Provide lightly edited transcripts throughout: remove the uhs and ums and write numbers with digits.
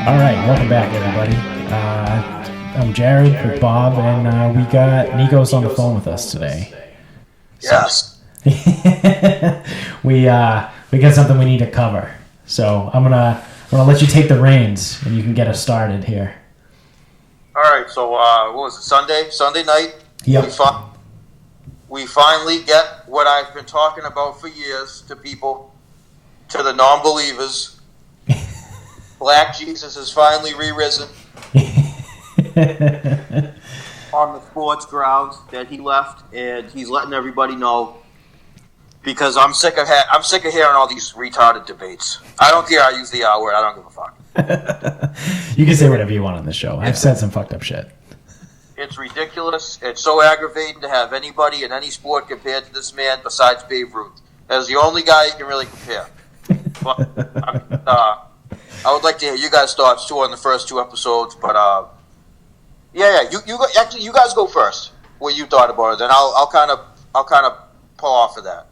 All right, welcome back, everybody. I'm Jared with Bob, and we got Nikos on the phone with us today. Yes. We got something we need to cover, so I'm gonna let you take the reins, and you can get us started here. All right. So what was it? Sunday night. Yep. We finally get what I've been talking about for years to people, to the non-believers. Black Jesus has finally re-risen on the sports grounds that he left, and he's letting everybody know, because I'm sick of hearing all these retarded debates. I don't care. I use the R word. I don't give a fuck. You can say whatever you want on the show. I've said some fucked up shit. It's ridiculous. It's so aggravating to have anybody in any sport compared to this man besides Babe Ruth. As the only guy you can really compare. But, I would like to hear you guys' thoughts too on the first two episodes. But you guys go first. What you thought about it, then I'll kind of pull off of that.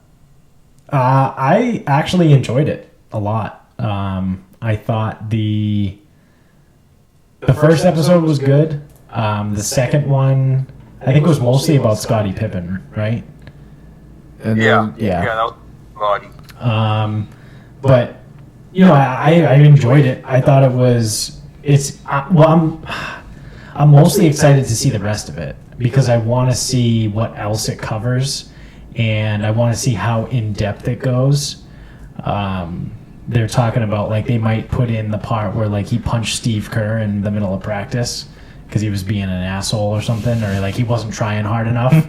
I actually enjoyed it a lot. I thought the first episode was good. The second one, I think, was mostly about Scottie Pippen, right? And yeah, that was Scottie. But you know, I enjoyed it. I thought I'm mostly excited to see the rest of it because I want to see what else it covers, and I want to see how in depth it goes. They're talking about, like, they might put in the part where, like, he punched Steve Kerr in the middle of practice because he was being an asshole or something, or like he wasn't trying hard enough.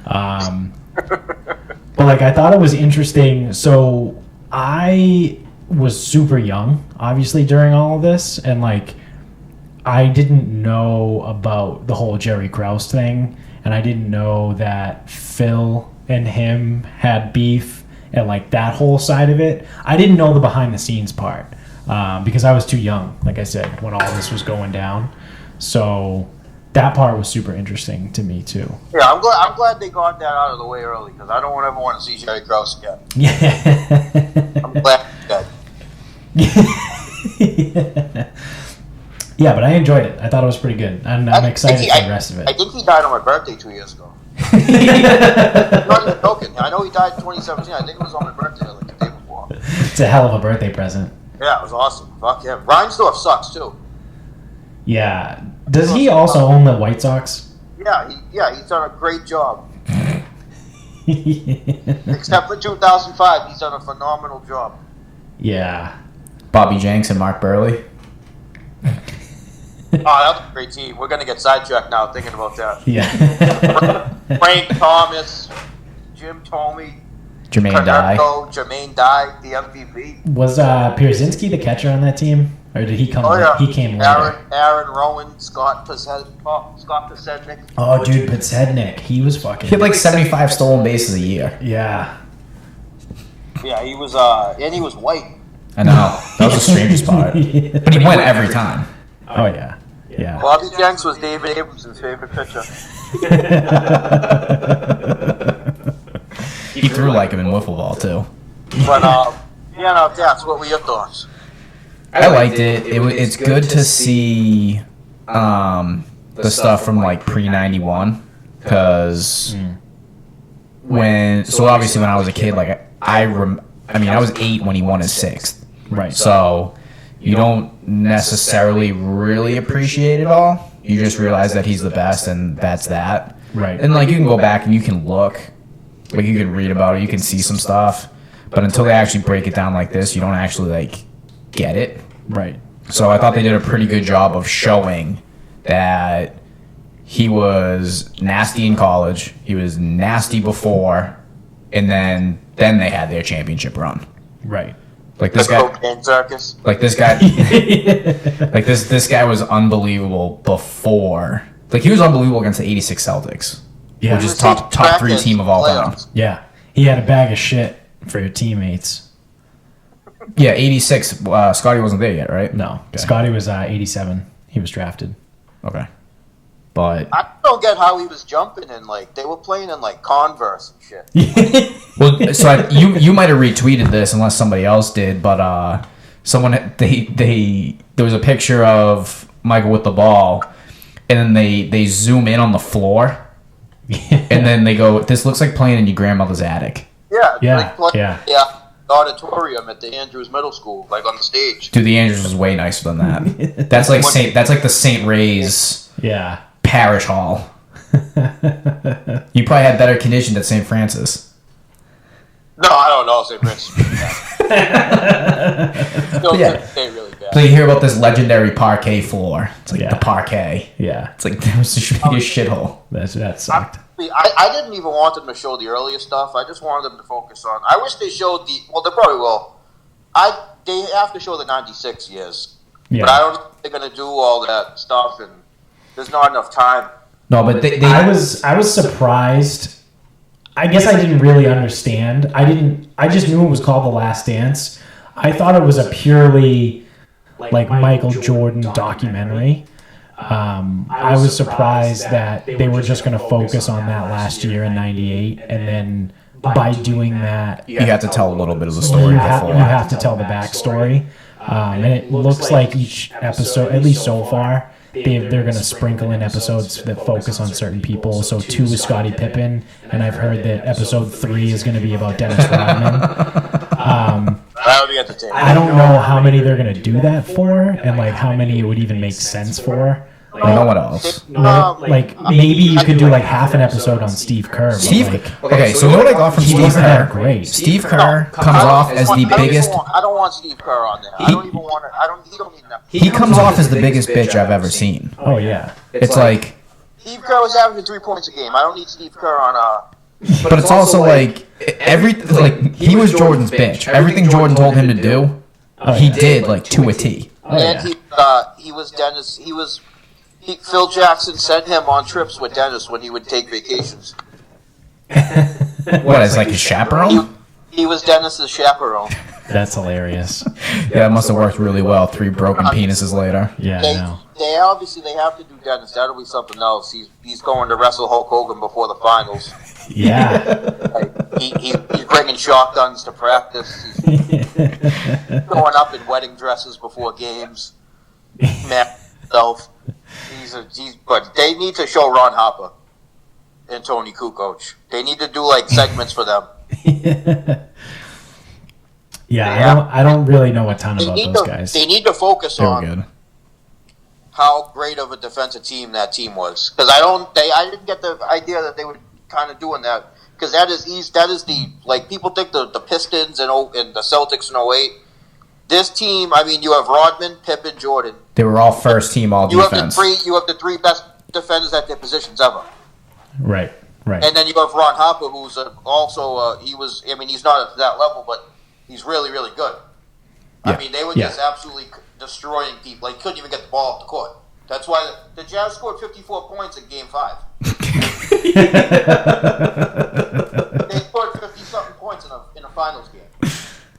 But like, I thought it was interesting. So I was super young, obviously, during all of this, and like, I didn't know about the whole Jerry Krause thing, and I didn't know that Phil and him had beef, and like that whole side of it. I didn't know the behind the scenes part because I was too young, like I said, when all this was going down. So that part was super interesting to me too. Yeah, I'm glad they got that out of the way early, because I don't ever want to see Jerry Krause again. Yeah. I'm glad he did. Yeah, but I enjoyed it. I thought it was pretty good. I'm excited for the rest of it. I think he died on my birthday 2 years ago. I'm not even joking. I know he died in 2017. I think it was on my birthday, like the day before. It's a hell of a birthday present. Yeah, it was awesome. Fuck him. Reinsdorf sucks too. Yeah. Does he also own the White Sox? Yeah, he's done a great job. Except for 2005, he's done a phenomenal job. Yeah. Bobby Jenks and Mark Burley. Oh, that was a great team. We're going to get sidetracked now thinking about that. Yeah. Frank Thomas, Jim Thome, Jermaine Dye. Jermaine Dye, the MVP. Was Pierzynski the catcher on that team? Or did he come He came later. Aaron Rowan, Scott Podsednik. Oh, dude, Podsednik. He was fucking... He had like 75 stolen bases a year. Yeah. Yeah, he was, and he was white. I know. That was the strangest part. Yeah. But he went every time. Oh, yeah. Yeah. Bobby Jenks was David Abrams' favorite pitcher. He threw like him in wiffle ball, too. But, that's what were your thoughts? I liked it. It's good to see the stuff from like pre-91, because obviously when I was a kid, like I was 8 when he won his 6th. Right. So you don't necessarily really appreciate it all. You just realize that he's the best, and that's that. Right. And like, you can go back and you can look, like you can read about it, you can see some stuff, but until they actually break it down like this, you don't actually like get it. Right. So I thought they did a pretty good job of showing that he was nasty in college, he was nasty before, and then they had their championship run. Right. Like this guy, circus. like this guy, like this guy was unbelievable before. Like, he was unbelievable against the '86 Celtics, which is top 3 team of all time. Yeah, he had a bag of shit for your teammates. Yeah, '86. Scottie wasn't there yet, right? No, okay. Scottie was '87. He was drafted. Okay. But I don't get how he was jumping in, like, they were playing in, like, Converse and shit. Well, so you might have retweeted this unless somebody else did, but someone they there was a picture of Michael with the ball, and then they zoom in on the floor, and then they go, "This looks like playing in your grandmother's attic." Yeah. The auditorium at the Andrews Middle School, like on the stage. Dude, the Andrews was way nicer than that. That's like the St. Ray's parish hall. You probably had better conditions at St. Francis. No, I don't know St. Francis. Really bad. So you hear about this legendary parquet floor. It's like the parquet. Yeah. It's like there was the biggest shithole. That sucked. I didn't even want them to show the earlier stuff. I just wanted them to focus on. I wish they showed the. Well, they probably will. They have to show the '96 years, but I don't think they're gonna do all that stuff, and there's not enough time. No, but I was surprised. I guess I didn't really understand. I just knew it was called The Last Dance. I thought it was a purely like Michael Jordan documentary. I was surprised that they were just going to focus on that last year in '98, and then by doing that, you have to tell a little bit of the story before. You have to tell the backstory, and it looks like each episode, at least so far, they're going to sprinkle in episodes that focus on certain people. So 2 is Scottie Pippen, and I've heard that episode 3 is going to be about Dennis Rodman. That would be entertaining. I don't know how many they're going to do that for, and like how many it would even make sense for. No one else. Like maybe you could do like half an episode on Steve Kerr. Okay, so you know what I got from Steve Kerr? Great. Steve Kerr comes off as the biggest. I don't want Steve Kerr on there. I don't even want it. He don't need that. He comes off as the biggest bitch I've ever seen. Oh yeah. It's like Steve Kerr was averaging 3 points a game. I don't need Steve Kerr on But it's also like he was Jordan's bitch. Everything Jordan told him to do, he did like to a T. And he was Dennis. Phil Jackson sent him on trips with Dennis when he would take vacations. What, as like his chaperone? He was Dennis's chaperone. That's hilarious. Yeah, it must have worked really well. 3 broken penises later. Yeah, I know. They obviously have to do Dennis. That'll be something else. He's going to wrestle Hulk Hogan before the finals. Yeah. He's bringing shotguns to practice. He's going up in wedding dresses before games. Matt himself. But they need to show Ron Harper and Tony Kukoc. They need to do like segments for them. Yeah, I don't really know a ton about those guys. They need to focus on good. how great of a defensive team that team was. Because I didn't get the idea that they were kind of doing that. Because that is the, like, people think the Pistons and the Celtics in '08. This team, I mean, you have Rodman, Pippen, Jordan. They were all first team all defense. You have the 3 best defenders at their positions ever. Right. And then you have Ron Harper, who's also he's not at that level, but he's really, really good. Yeah. I mean, they were just absolutely destroying people. Like, couldn't even get the ball off the court. That's why the Jazz scored 54 points in Game 5. They scored 50-something points in a finals game.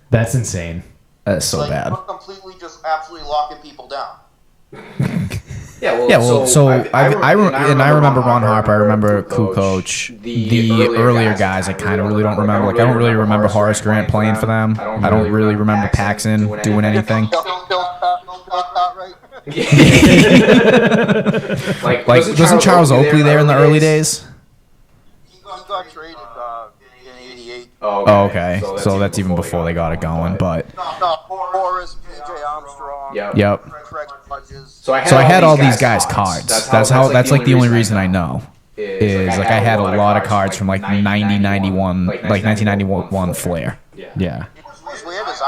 That's insane. That's so like, bad. We're completely just absolutely locking people down. I remember Ron Harper. I remember Kukoc. The earlier guys, I kind of really don't remember. Like, I don't really remember Horace Grant playing for them. I don't really remember Paxson doing anything. Like, wasn't Charles Oakley there in the early days? He got traded in '88. Oh, okay. So that's even before they got it going. But Horace, P.J. Armstrong. Yep. Craig Hodges. So I had all these guys' cards. That's like the only reason I know. Is like I had a lot of cards from like 1991 Flair. Yeah. What's weird is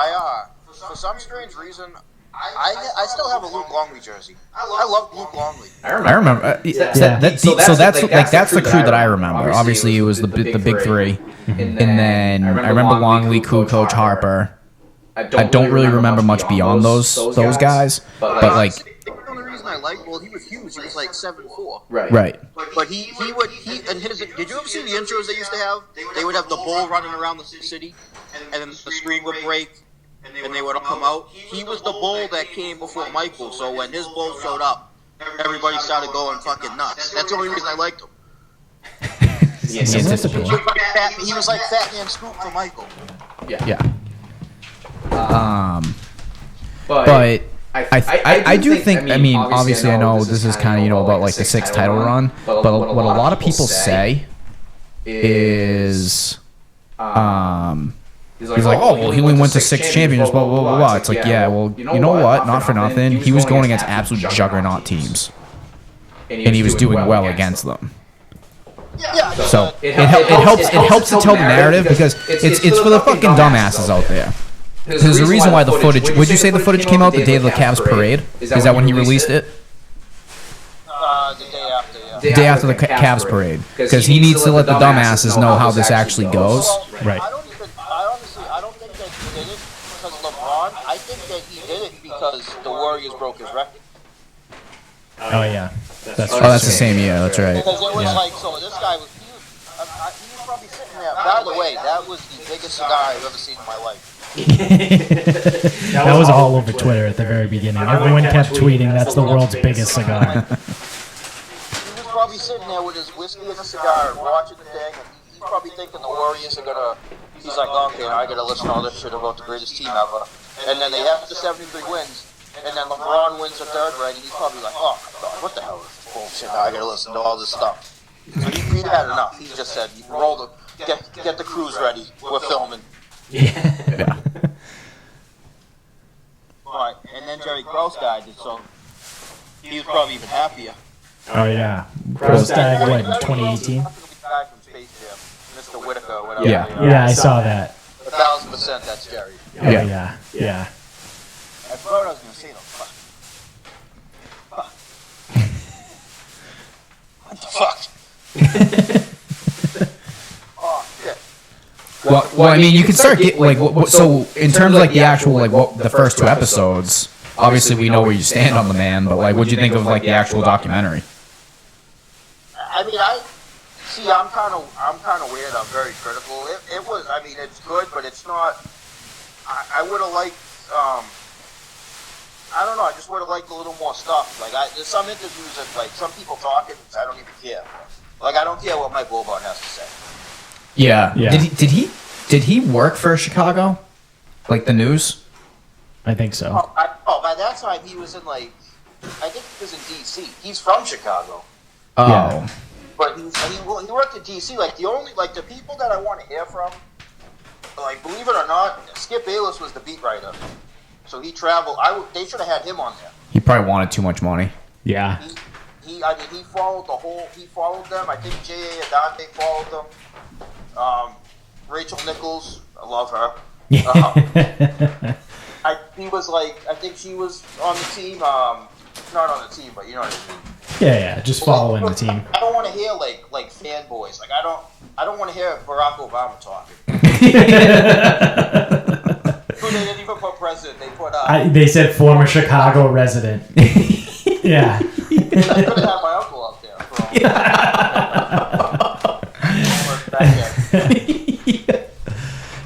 for some strange reason, I still have a Luke Longley jersey. I love Luke Longley. I remember. So that's the crew that I remember. Obviously, it was the big 3, and then I remember Longley, Kukoc, Harper. I don't really remember much beyond those guys, but like. The only reason I like, he was huge. He was like 7'4". Right. But he and his. Did you ever see the intros they used to have? They would have the bull running around the city, and then the screen would break. And they would all come out. He was the bull that came before Michael, so when his bull showed up, everybody started going fucking nuts. That's the only reason I liked him. He was like Fat Man Scoop for Michael. Yeah. But I do think. I mean, obviously, I know this is kind of about like the 6th title run, but what a lot of people say is, he's like, oh well, he only went to 6 championships, blah blah blah blah. It's like, yeah, well, you know what? Not for nothing, he was going against absolute juggernaut teams, and he was doing well against them. Yeah. So it helps to tell the narrative because it's for the fucking dumbasses out there. There's a reason why the footage. Would you say the footage came out the day of the Cavs parade? Is that when he released it? The day after, yeah. The day after the Cavs parade, because he needs to let the dumbasses know how this actually goes. Right. I don't think that he did it because of LeBron. I think that he did it because the Warriors broke his record. Oh yeah. That's Oh, that's the same year. That's right. Because it was like, so this guy was, he was probably sitting there. By the way, that was the biggest cigar I've ever seen in my life. That was all over Twitter at the very beginning. Everyone kept tweeting, "That's the world's biggest cigar." He was probably sitting there with his whiskey and a cigar, watching the thing, and he's probably thinking the Warriors are gonna. He's like, okay, I gotta listen to all this shit about the greatest team ever. And then they have the 73 wins, and then LeBron wins the 3rd ring, and he's probably like, oh my god, what the hell is this bullshit? Now I gotta listen to all this stuff. So he had enough. He just said, roll the, get the crews ready. We're filming. Yeah. Right, and then Jerry Krause died, so he was probably even happier. Oh yeah. Gross died what in 2018? Mr. Whitaker, or whatever. Yeah, I saw that. 1,000% that's Jerry. Oh yeah. Yeah. I thought I was going to say no. Fuck. What the fuck? Oh, shit. Well, I mean, you can start get like so in terms of like the actual like what the first 2 episodes. Obviously, we know where you stand on the man, but like, what'd you think of like the actual documentary? I mean, I'm kind of weird. I'm very critical. It was. I mean, it's good, but it's not. I would have liked. I don't know. I just would have liked a little more stuff. Like, there's some interviews that, like, some people talking, I don't even care. Like, I don't care what Mike Wilbon has to say. Yeah. Did he work for Chicago? Like the news? I think so. By that time he was in like, I think he was in D.C. He's from Chicago. Oh. Yeah. But he worked at D.C. Like the people that I want to hear from, like, believe it or not, Skip Bayless was the beat writer. So he traveled. They should have had him on there. He probably wanted too much money. Yeah. He followed He followed them. I think J.A. Adante followed them. Rachel Nichols, I love her. I think she was on the team. Not on the team, but you know what I mean. Yeah, just following the team. I don't want to hear like fanboys. Like I don't want to hear Barack Obama talking. Who they didn't even put president. They put. They said former Chicago resident. Yeah. I could have had my uncle up there.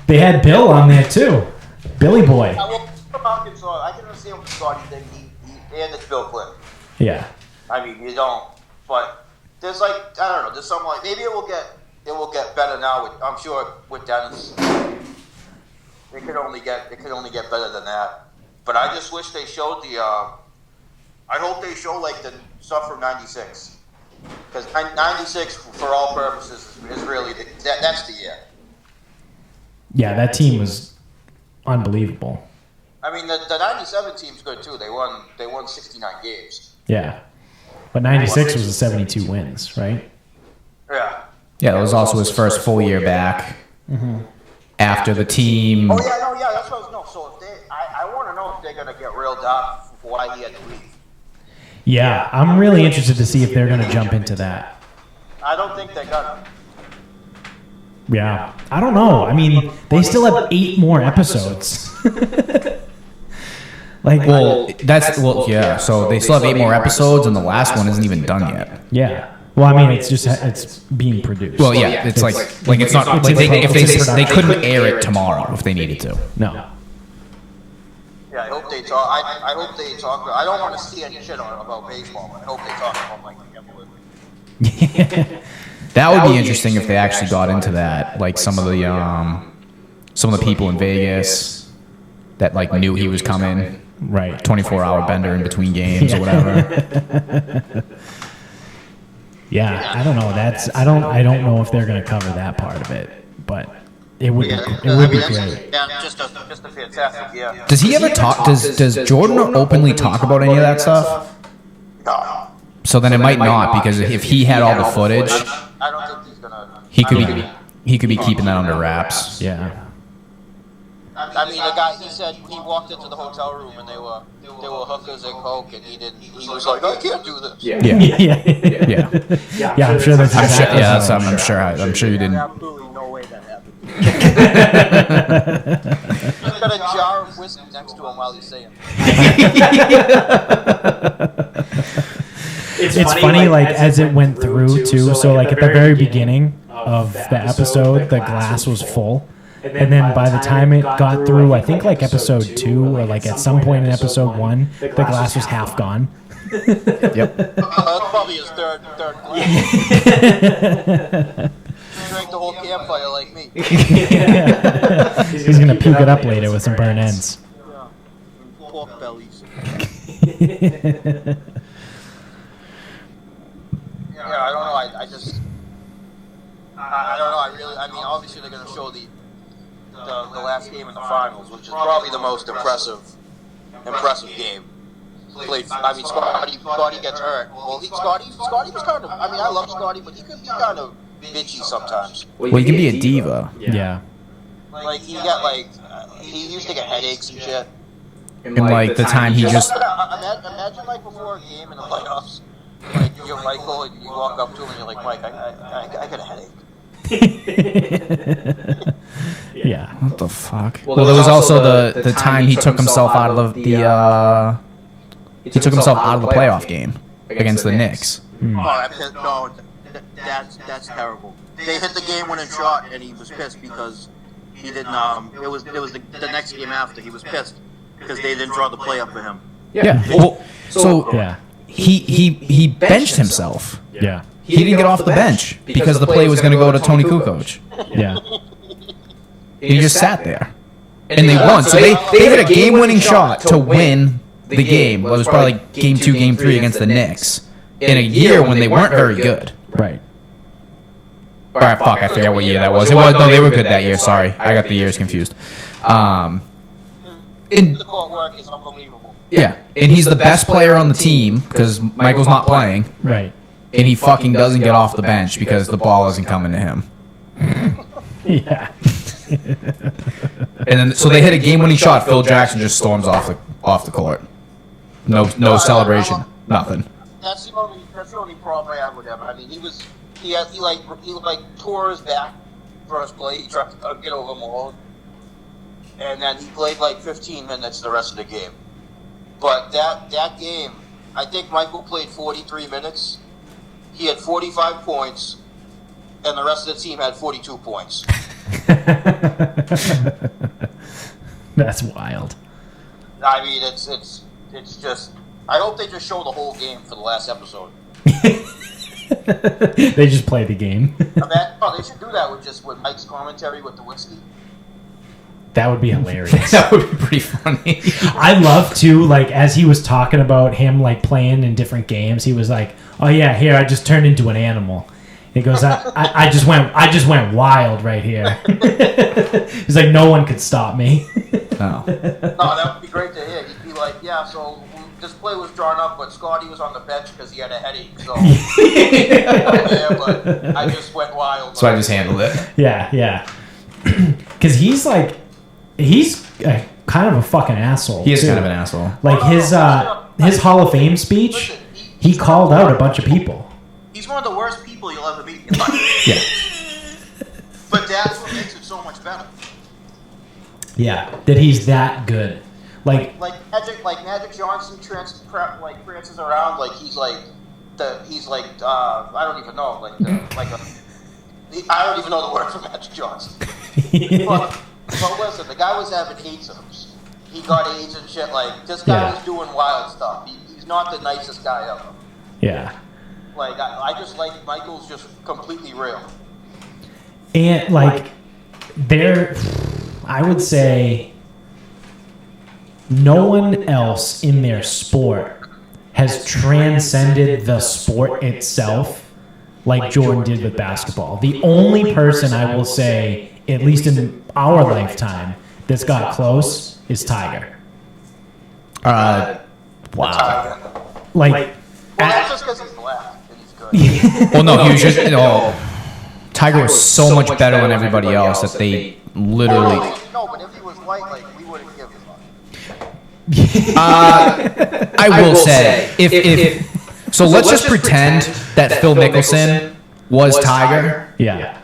They had Bill on there too. Billy Boy. I can understand what the Saudi thing. And it's Bill Clinton. Yeah. I mean, you don't. But there's like, I don't know. There's some like, maybe it will get better now. I'm sure with Dennis, it could only get better than that. But I just wish they showed the. I hope they show like the stuff from '96, because '96 for all purposes is really that's the year. Yeah, that team was unbelievable. I mean, the '97 team's good too. They won 69 games. Yeah, but '96 was the 72 wins, right? Yeah. Yeah, that was also his first full year back. Mm-hmm. After the team. Oh yeah, no, yeah, that's what I was. No, so if I want to know if they're gonna get real dark for why he had to leave. Yeah, I'm really interested to see if they're gonna jump into that. I don't think they're gonna. Yeah, I don't know. I mean, they still have 8 more episodes. Yeah. So they still have 8 more episodes, and the last one isn't even done yet. Yeah. Well, I mean, it's being produced. Well, yeah, it's like it's not like they couldn't air it tomorrow if they needed to. No. Yeah, I hope they talk. I hope they talk. I don't want to see any shit about baseball, but I hope they talk about like the Emily. That would be interesting if they actually got into that, like some of the people in Vegas that like knew he was coming. Right. 24-hour bender in between games or whatever. Yeah, I don't know. I don't know if they're going to cover that part of it, but it would be great. Yeah, just a fantastic. Yeah. Does he ever talk? Does Jordan openly talk about any of that stuff? No. So then it might not, because if he had all the footage, I don't think he's gonna. he could be keeping that under wraps. Yeah. I mean, the guy, he said he walked into the hotel room and they were hookers and coke, and he was like, I can't do this. Yeah. Yeah, I'm sure that's exactly. I'm sure you didn't. Absolutely no way that happened. He's got a jar of whiskey next to him while he's saying It's funny, like, as it went through, too. So, like, at the very beginning of the episode, the glass was full. And then by the time it got through, I think, like, episode 2 or, like, at some point in episode 1, the glass was half gone. Yep. that's probably his third glass. He drank the whole campfire like me. He's going to puke it up later with some burnt ends. Yeah. Pork bellies. Yeah, I don't know. I don't know. I mean, obviously they're going to show the last game in the finals, which is probably the most impressive game. I mean, Scotty gets hurt. Well, Scotty was kind of. I mean, I love Scotty, but he could be kind of bitchy sometimes. Well, he can be a diva. Yeah. Like he used to get headaches and shit. And like the time he just. Imagine like before a game in the playoffs, like you're Michael and you walk up to him and you're like, Mike, I got a headache. Yeah. What the fuck? Well, there was also the time he took himself out of the playoff game against the Knicks. No, that's terrible. They hit the game-winning shot and he was pissed because he didn't. It was the next game after he was pissed because they didn't draw the play up for him. Yeah. Well, so Yeah. he benched himself. Yeah. He didn't get off the bench because the play was going to go to Tony Kukoc. Yeah. He just sat there. And they won. So they hit a game-winning shot to win the game. Well, it was probably like game 2, game 3 against the Knicks in a year when they weren't very good. Right. All right, fuck, I forget what year that was. No, they were good that year. Sorry, I got the years confused. The court work is unbelievable. Yeah, and he's the best player on the team because Michael's not playing. Right. And he fucking doesn't get off the bench because the ball isn't coming to him. Yeah. And then so they hit a game-winning shot. Phil Jackson just storms off the court. No celebration. Nothing. That's the only problem I have with him. I mean, he tore his back first play. He tried to get over Malone, and then he played like 15 minutes the rest of the game. But that game, I think Michael played 43 minutes. He had 45 points, and the rest of the team had 42 points. That's wild. I mean, it's just. I hope they just show the whole game for the last episode. They just play the game. They should do that with Mike's commentary with the whiskey. That would be hilarious. That would be pretty funny. I love too, like, as he was talking about him like playing in different games, he was like, "Oh yeah, here I just turned into an animal." He goes, I just went wild right here. He's like, no one could stop me. Oh. No, that would be great to hear. He'd be like, yeah, so this play was drawn up, but Scotty was on the bench because he had a headache. So but I just went wild. So I just handled it. Yeah. Because he's kind of a fucking asshole. He is too. kind of an asshole. Like his Hall of Fame speech, he called out a bunch of people. He's one of the worst people you'll ever meet in your life. Yeah. But that's what makes it so much better. Yeah, that he's that good. Like Magic Johnson prances around like he's I don't even know I don't even know the word for Magic Johnson. But listen, the guy was having AIDS. He got AIDS and shit. Like this guy was doing wild stuff. He's not the nicest guy ever. Yeah. Like I just like Michael's just completely real. And like I would say no one else in their sport has transcended the sport itself like Jordan did with basketball. The only person I will say, at least in our lifetime, that's got close is Tiger. Wow. Well, that's just because he's black and he's good. Well, no, he was just. Tiger was so much better than everybody else that they literally. No, but if he was white, like, we wouldn't give him one. I will say, if so, let's just pretend that Phil Mickelson was Tiger. Yeah.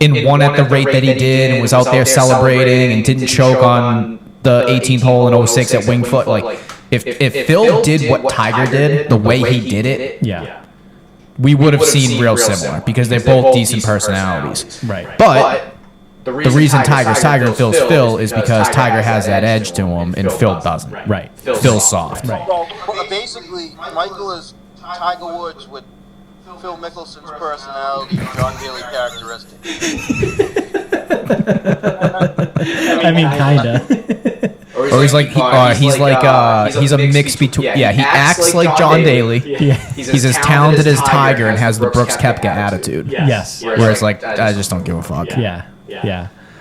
And won at the rate that he did and was out there celebrating and didn't choke on the 18th hole in 06 at Winged Foot. Like, if Phil did what Tiger did, the way he did it, Yeah. we would have seen real similar because they're both decent personalities. Right. But the reason Tiger's Tiger and Phil's Phil is because Tiger has that edge to him and Phil doesn't. Right. Phil's soft. Right. Well, basically, Michael is Tiger Woods with Phil Mickelson's personality and John Daly characteristics. I mean, kinda. Or he's a mix between. Yeah, he acts like John Daly. Yeah. He's as talented as Tiger and has the Brooks Koepka attitude. Yes. Whereas, like, I just don't give a fuck. Yeah.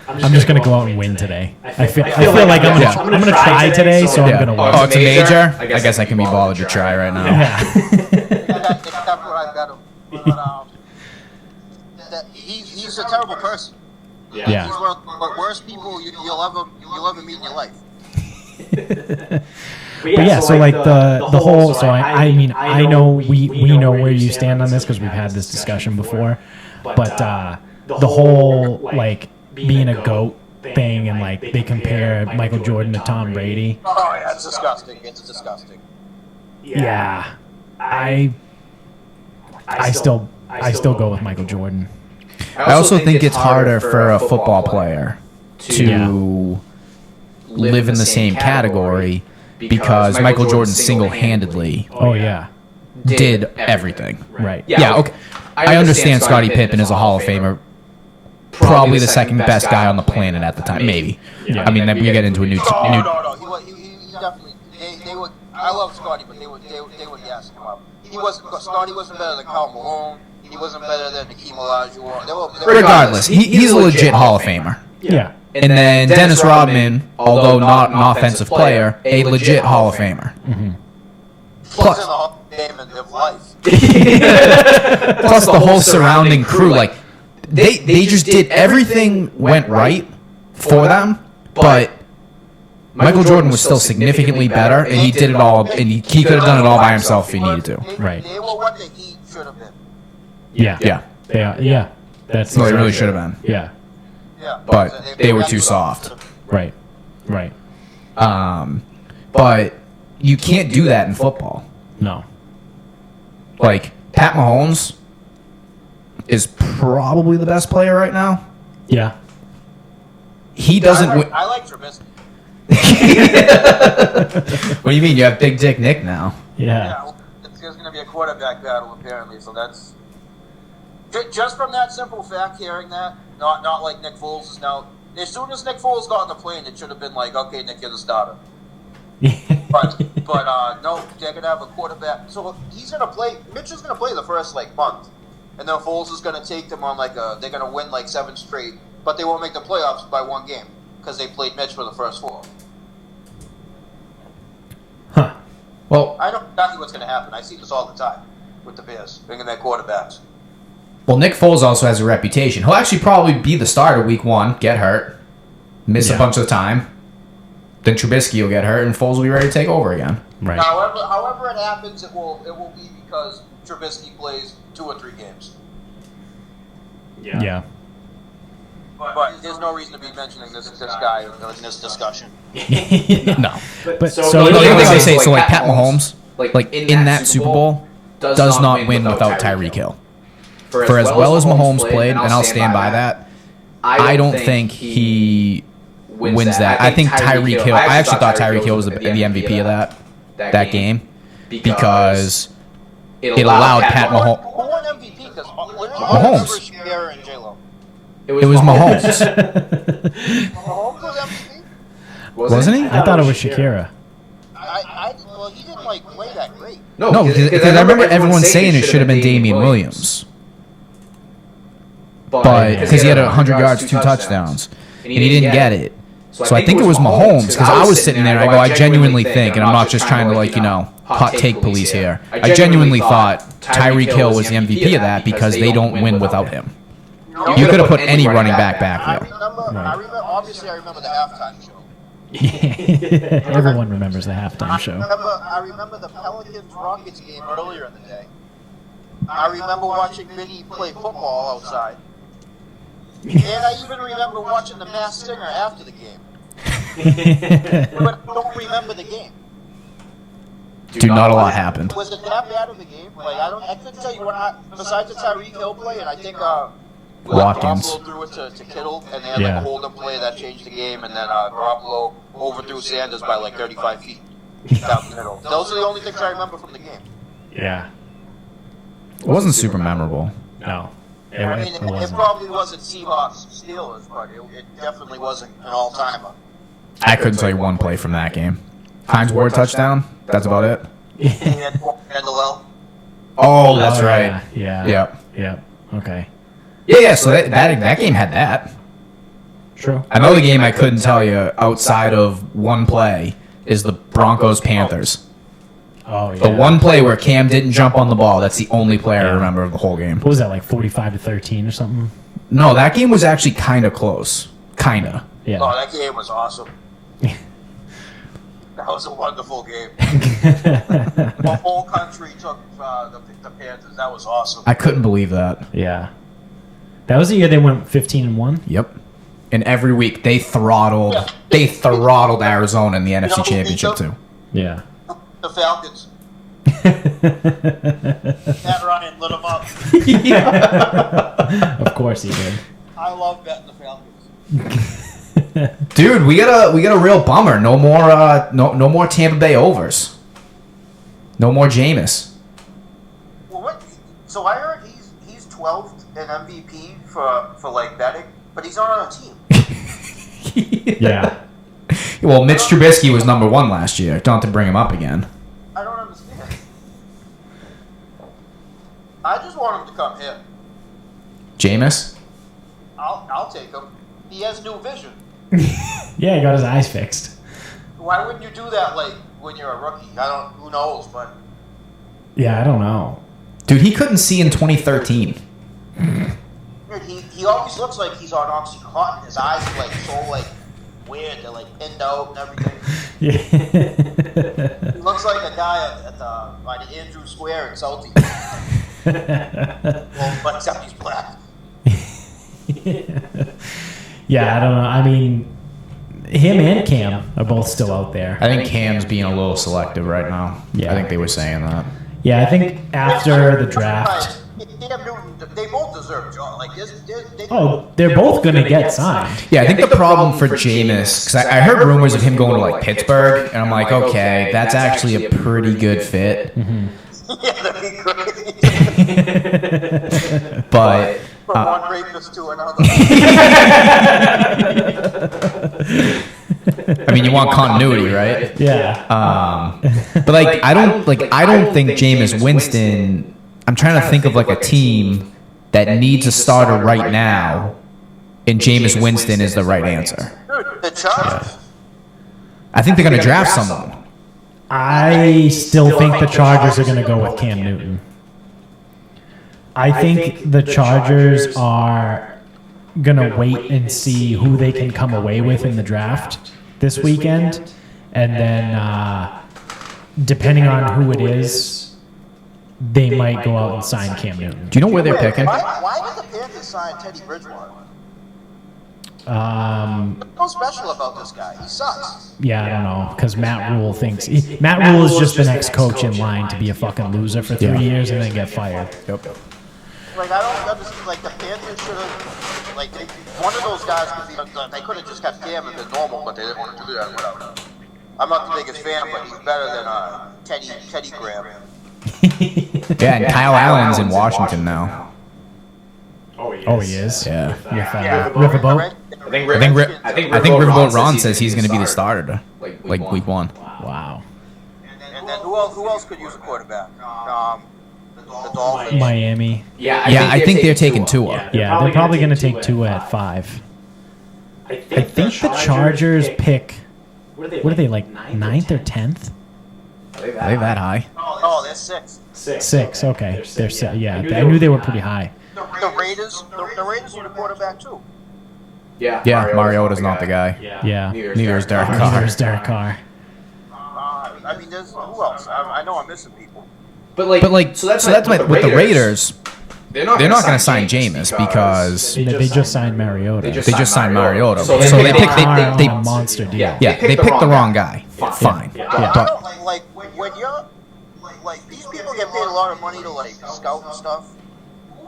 I'm just gonna go out and win today. I feel like I'm gonna try today, so I'm gonna win. Oh, it's a major? I guess I can be bothered to try right now. Yeah. Except for I bet him. But, he's a terrible person. Yeah. He's one of the worst people you'll ever meet in your life. But yeah, so like the whole, so I mean, I know we know where you stand on this because we've had this discussion before, but the whole like being a GOAT thing and like they compare Michael Jordan to Tom Brady. Oh yeah, it's disgusting. It's disgusting. Yeah, I still go with Michael Jordan. I also think it's harder for a football player to live in the same category because Michael Jordan single-handedly Oh yeah, did everything. right. Yeah, okay. I understand Scottie Pippen is a Hall of Famer, probably the second best guy on the planet at the time, maybe. Yeah. I mean, then we get into a new. No. He definitely. They would. I love Scottie, but they would gas him up. Scottie wasn't better than Karl Malone. He wasn't better than Hakeem Olajuwon. Regardless, he's a legit Hall of Famer. Yeah. And then Dennis Rodman, although not an offensive player, a legit Hall of Famer. Mm-hmm. Plus in the Hall of Fame and live life. Plus the whole surrounding crew, like they just did everything went right for them, but Michael Jordan was still significantly better, and he did it all, and he could have done it all by himself if he needed to. Right. They were what the Heat should have been. Yeah. Yeah. They are. Yeah. That's No, they really exactly- should have been. Yeah. Yeah, But they were too soft. Right. Right. But you can't do that in football. No. Like, Pat Mahomes is probably the best player right now. Yeah. He doesn't win. I like Trubisky. What do you mean? You have Big Dick Nick now. Yeah. There's going to be a quarterback battle apparently, so that's just from that simple fact. Hearing that, not like Nick Foles is now. As soon as Nick Foles got on the plane, it should have been like, okay, Nick, you're the starter. But no, they're going to have a quarterback. So he's going to play. Mitch is going to play the first month, and then Foles is going to take them on they're going to win 7 straight, but they won't make the playoffs by 1 game because they played Mitch for the first 4. Huh. Well, I know exactly what's going to happen. I see this all the time with the Bears bringing their quarterbacks. Well, Nick Foles also has a reputation. He'll actually probably be the starter week 1, get hurt, miss a bunch of time. Then Trubisky will get hurt, and Foles will be ready to take over again. Right. However it happens, it will be because Trubisky plays 2 or 3 games. Yeah. But there's no reason to be mentioning this guy in this discussion. No. But So the other thing I say, so Pat Mahomes, like in that Super Bowl, does not win without Tyreek Hill. For as well as Mahomes played, and I'll stand by that, I don't think he wins that. I think Tyreek Hill. I actually thought Tyreek Hill was the MVP of that game because it allowed Pat Mahomes. Who won MVP? Because Mahomes. And J-Lo. It was Mahomes. Mahomes was MVP? Wasn't he? I thought it was Shakira. Well, he didn't like play that great. No, because I remember everyone saying it should have been Damian Williams. But because he had 100 yards, 2 touchdowns, and he didn't get it. So I think it was Mahomes, because I was sitting there and I go, I genuinely think, and I'm not just trying to, like, hot take police here. I genuinely thought Tyreek Hill was the MVP of that because they don't win without him. You could have put any running back there. Obviously, I remember the halftime show. Everyone remembers the halftime show. I remember the Pelicans-Rockets game earlier in the day. I remember watching Vinny play football outside. And I even remember watching the Masked Singer after the game. But I don't remember the game. Dude, not a lot happened. Was it that bad of a game? Like, I couldn't tell you what. Besides the Tyreek Hill play, and I think Watkins Garoppolo threw it to Kittle, and they had like a hold-up play that changed the game, and then Garoppolo overthrew Sanders by like 35 feet down the middle. Those are the only things I remember from the game. Yeah. It wasn't super memorable. No. I mean, it probably wasn't Seahawks Steelers, but it definitely wasn't an all-timer. I couldn't tell you one play from that game. Hines Ward touchdown. That's about it. And Oh, that's right. Yeah. Yep. Okay. Yeah. So that game had that. True. Another game I couldn't tell you outside of one play is the Broncos Panthers. Oh yeah. The one play where Cam didn't jump on the ball. That's the only play I remember of the whole game. What was that, like 45-13 or something? No, that game was actually kind of close. Kinda. Yeah. Oh, that game was awesome. That was a wonderful game. The whole country took the Panthers. That was awesome. I couldn't believe that. Yeah. That was the year they went 15-1. Yep. And every week they throttled Arizona in the NFC Championship too. Yeah. The Falcons. Matt Ryan lit them up. Of course he did. I love betting the Falcons. Dude, we got a real bummer. No more Tampa Bay overs. No more Jameis. Well, what? So I heard he's 12th in MVP for like betting, but he's not on a team. Yeah. Well, Mitch Trubisky was number 1 last year. Don't have to bring him up again. I don't understand. I just want him to come here. Jameis? I'll take him. He has new vision. Yeah, he got his eyes fixed. Why wouldn't you do that like when you're a rookie? Who knows, but Yeah, I don't know. Dude, he couldn't see in 2013. dude, he always looks like he's on Oxycontin. His eyes are like so like weird. They're like pinned out and everything. Yeah. He looks like a guy by the Andrew Square in Salty. Well, but except he's black. Yeah, I don't know. I mean, him and Cam are both still out there. I think Cam's being a little selective right now. Yeah. I think they were saying that. Yeah, I think after the draft. Cam Newton, they both deserve jobs. Like They're both going to get signed. Yeah, I think the problem for Jameis, because I heard rumors of him going to like Pittsburgh, and I'm like, okay, that's actually a pretty good fit. Mm-hmm. Yeah, that'd be great. But from one rapist to another. I mean, you want continuity, right? Yeah. But like, I don't think Jameis Winston. I'm trying to think of like a team that needs a starter right now, and Jameis Winston is the right answer. Dude, the Chargers. I think they're going to draft someone. I still think the Chargers are going to go with Cam Newton. I think the Chargers are going to wait and see who they can come away with in the draft this weekend. And then, depending on who it is, they might go out and sign Cam Newton. Do you know where they're picking? Why did the Panthers sign Teddy Bridgewater? What's so special about this guy? He sucks. Yeah, I don't know, because Matt Rule thinks Matt Rule is just the next coach in line to be a fucking loser for 3 years and then get fired. Yep. Like I don't understand. Like the Panthers should have, like one of those guys could be. They could have just kept Cam and been normal, but they didn't want to do that. Whatever. I'm not the biggest fan, but he's better than Teddy Graham. Yeah, and Kyle Allen's in Washington now. Oh, he is. Yeah. Riverboat. I think Riverboat Ron says he's going to be the starter, like week 1. Wow. And then who else could use a quarterback? The Dolphins. Miami. Yeah, I think they're taking Tua. Yeah, they're probably going to take Tua at 5. I think the Chargers pick. What are they, like 9th or 10th? Are they that high? Oh, they're 6. 6. Okay, they're 6. Yeah, I knew they were pretty high. The Raiders need a quarterback too. Yeah, Mariota's not the guy. Yeah. Neither is Derek Carr. Neither is Derek Carr. I mean, there's who else? I know I'm missing people. But so that's with the Raiders. They're not going to sign Jameis because They just signed Mariota. they just signed Mariota. So they picked a monster deal. yeah, they picked the wrong guy. Fine. I But don't like when you're like these people get paid a lot of money to like scout and stuff.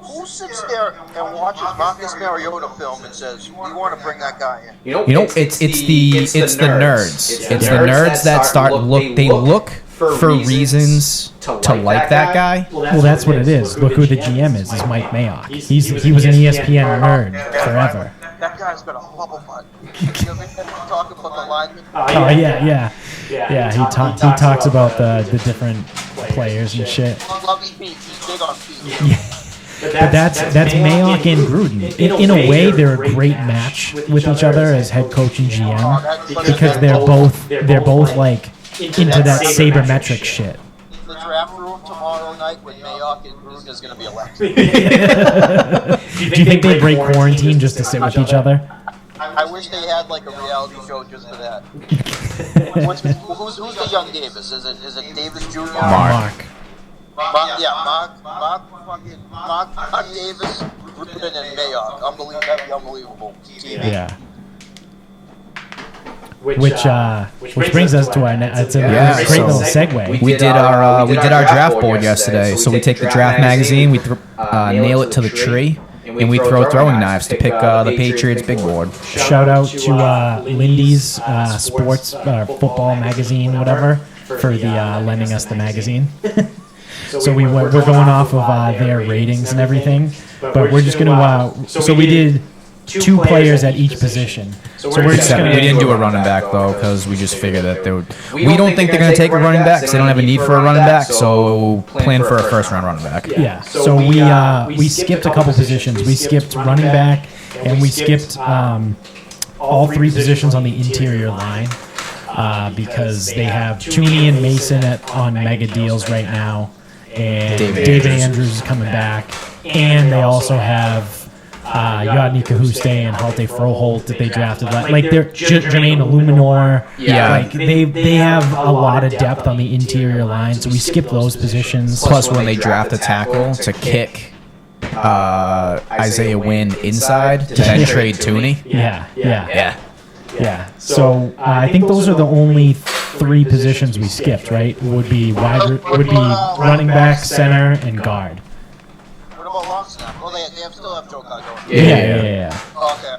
Who sits there and watches Marcus Mariota film and says, "We want to bring that guy in"? you know, it's the nerds. It's the nerds that start look for reasons to like that guy. Well, that's what it is. Look who the GM is Mike Mayock. He was an ESPN nerd forever. That guy's got a bubble butt. You know, they talk about the linemen. Oh yeah. He talks about the different players and shit. I love his feet. He's big on feet. Yeah. But that's Mayock and Gruden. In a way, they're a great match with each other as head coach and GM because they're both like into that sabermetric shit. The draft room tomorrow night with Mayock and Gruden is going to be electric. Do you think they break quarantine just to sit with each other? I wish they had like a reality show just for that. Who's the young Davis? Is it Davis Jr.? Mark Davis, Gruden, and Mayock. That'd be unbelievable. Yeah. Which brings us to our it's a great little segue. We did our draft board yesterday. So we take the draft magazine, we nail it to the tree, and we throw throwing knives to pick the Patriots big board. Shout out to Lindy's sports football magazine, whatever, for the lending us the magazine. So we're going off of their ratings and everything, but we're just gonna. So we did 2 players at each position. So we're just gonna. We didn't do a running back though because we just figured that they would. We don't think they're gonna take a running back because they don't have a need for a running back. So plan for a first-round running back. Yeah. So we skipped a couple positions. We skipped running back, and we skipped all 3 positions on the interior line because they have Tooney and Mason on mega deals right now. And David Andrews is coming back, and they also have Yadni Kahuste and Halte Froholt that they drafted. Like they're Jermaine Illuminor. Yeah, like they have a lot of depth on the interior line, so we skipped those positions. Plus, when they draft a tackle to kick Isaiah Wynn inside to then trade Tooney. Yeah. So I think those are the only 3 positions we skipped. Right? Would be running back, center, and guard. What about long snap? Oh, they still have Joe Carr going. Yeah. Okay.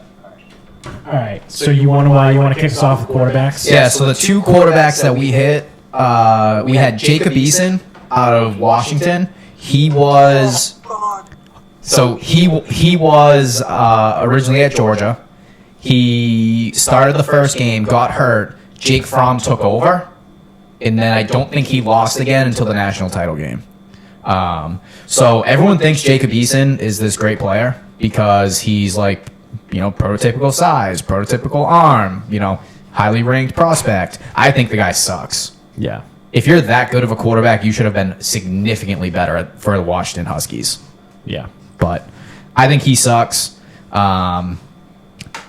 All right. So you want to kick us off with quarterbacks? Yeah. So the 2 quarterbacks that we hit, we had Jacob Eason out of Washington. He was originally at Georgia. He started the first game, got hurt. Jake Fromm took over, and then I don't think he lost again until the national title game. So everyone thinks Jacob Eason is this great player because he's like, prototypical size, prototypical arm, highly ranked prospect. I think the guy sucks. Yeah. If you're that good of a quarterback, you should have been significantly better for the Washington Huskies. Yeah. But I think he sucks.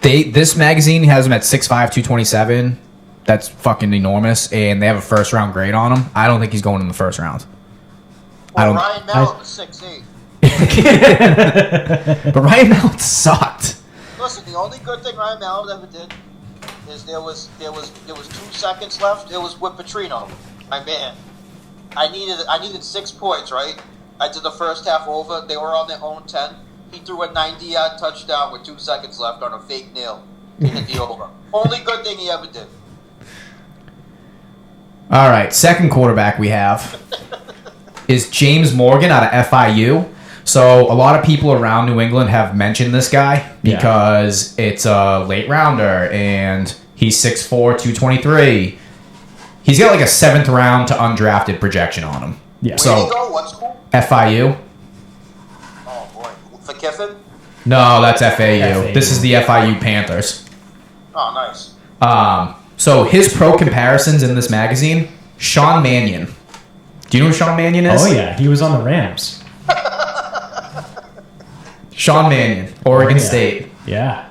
This magazine has him at 6'5", 227. That's fucking enormous, and they have a first-round grade on him. I don't think he's going in the first round. Ryan Mallett was 6'8". But Ryan Mallett sucked. Listen, the only good thing Ryan Mallett ever did is there was 2 seconds left. It was with Petrino, my man. I needed 6 points, right? I did the first half over. They were on their own 10. He threw a 90-yard touchdown with 2 seconds left on a fake nail to hit the over. Only good thing he ever did. All right, second quarterback we have is James Morgan out of FIU. So a lot of people around New England have mentioned this guy because it's a late rounder and he's 6'4", 223. He's got like a 7th round to undrafted projection on him. Yeah. So where did he go? What school? FIU. Oh boy, for Kiffin? No, that's FAU. This is the FIU Panthers. Oh, nice. So his pro comparisons in this magazine, Sean Mannion. Do you know who Sean Mannion is? Oh yeah, he was on the Rams. Sean Mannion, Oregon State. Yeah.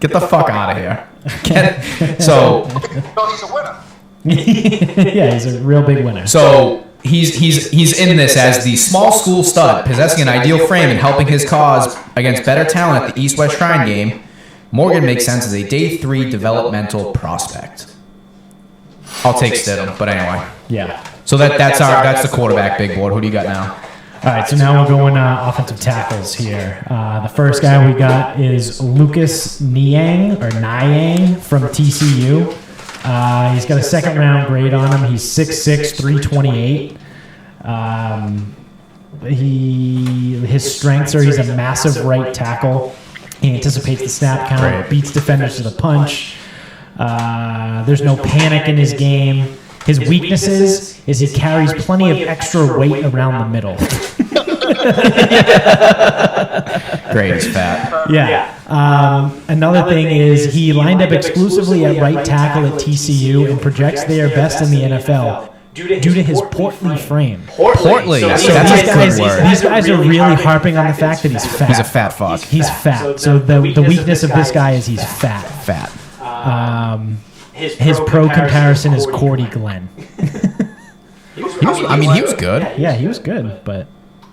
Get the fuck out of here. So he's a winner. Yeah, he's a real big winner. So he's in this as the small school stud, possessing an ideal frame and helping his cause against better talent at the East-West Shrine game. Morgan makes sense as a day 3 developmental prospect. I'll take Stidham, but anyway. Yeah. So that's the quarterback big board. Who do you got now? All right, so now we're going offensive tackles here. The first guy we got is Lucas Niang from TCU. He's got a 2nd round grade on him. He's 6'6", 328. His strengths are he's a massive right tackle. He anticipates the snap count, beats defenders to the punch. There's no panic in his game. His weaknesses is he carries plenty of extra weight around the middle. Great, he's fat. Yeah. Another thing is he lined up exclusively at right tackle at TCU and projects there best in the NFL due to his portly frame. Portly. That's a good word. These guys are really harping on the fact that he's fat. He's a fat fuck. He's fat. So the weakness of this guy is he's fat. Fat. His pro comparison is Cordy Glenn. He was good. Yeah, he was good, but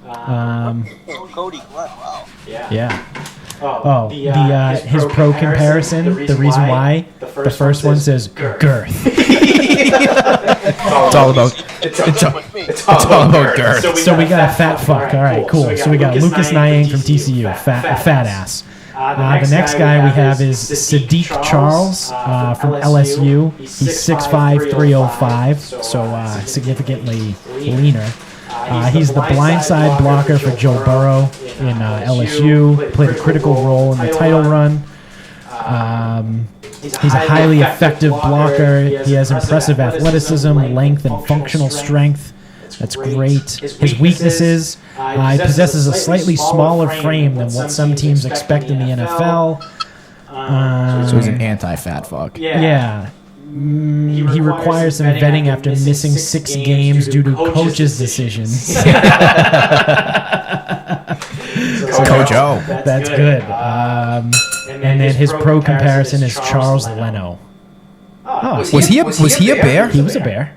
Cody Glenn, wow. Yeah. His pro comparison, the reason why, the first one says girth. It's all about girth. So we got a fat fuck. All right, cool. So we got Lucas Niang from TCU, fat ass. The next guy we have is Sadiq Charles from LSU. He's 6'5", 305, so significantly leaner. He's the blindside blocker for Joe Burrow in LSU. Played a critical role in the title run. He's a highly effective blocker. He has impressive athleticism, length, and functional strength. That's great. His weaknesses, he possesses a slightly smaller frame than what some teams expect in the NFL. So he's an anti-fat fuck. Yeah. He requires some vetting after missing 6 games due to coach's decisions. Coach O. That's good. And then his pro comparison is Charles Leno. Oh, was he a bear? He was a bear.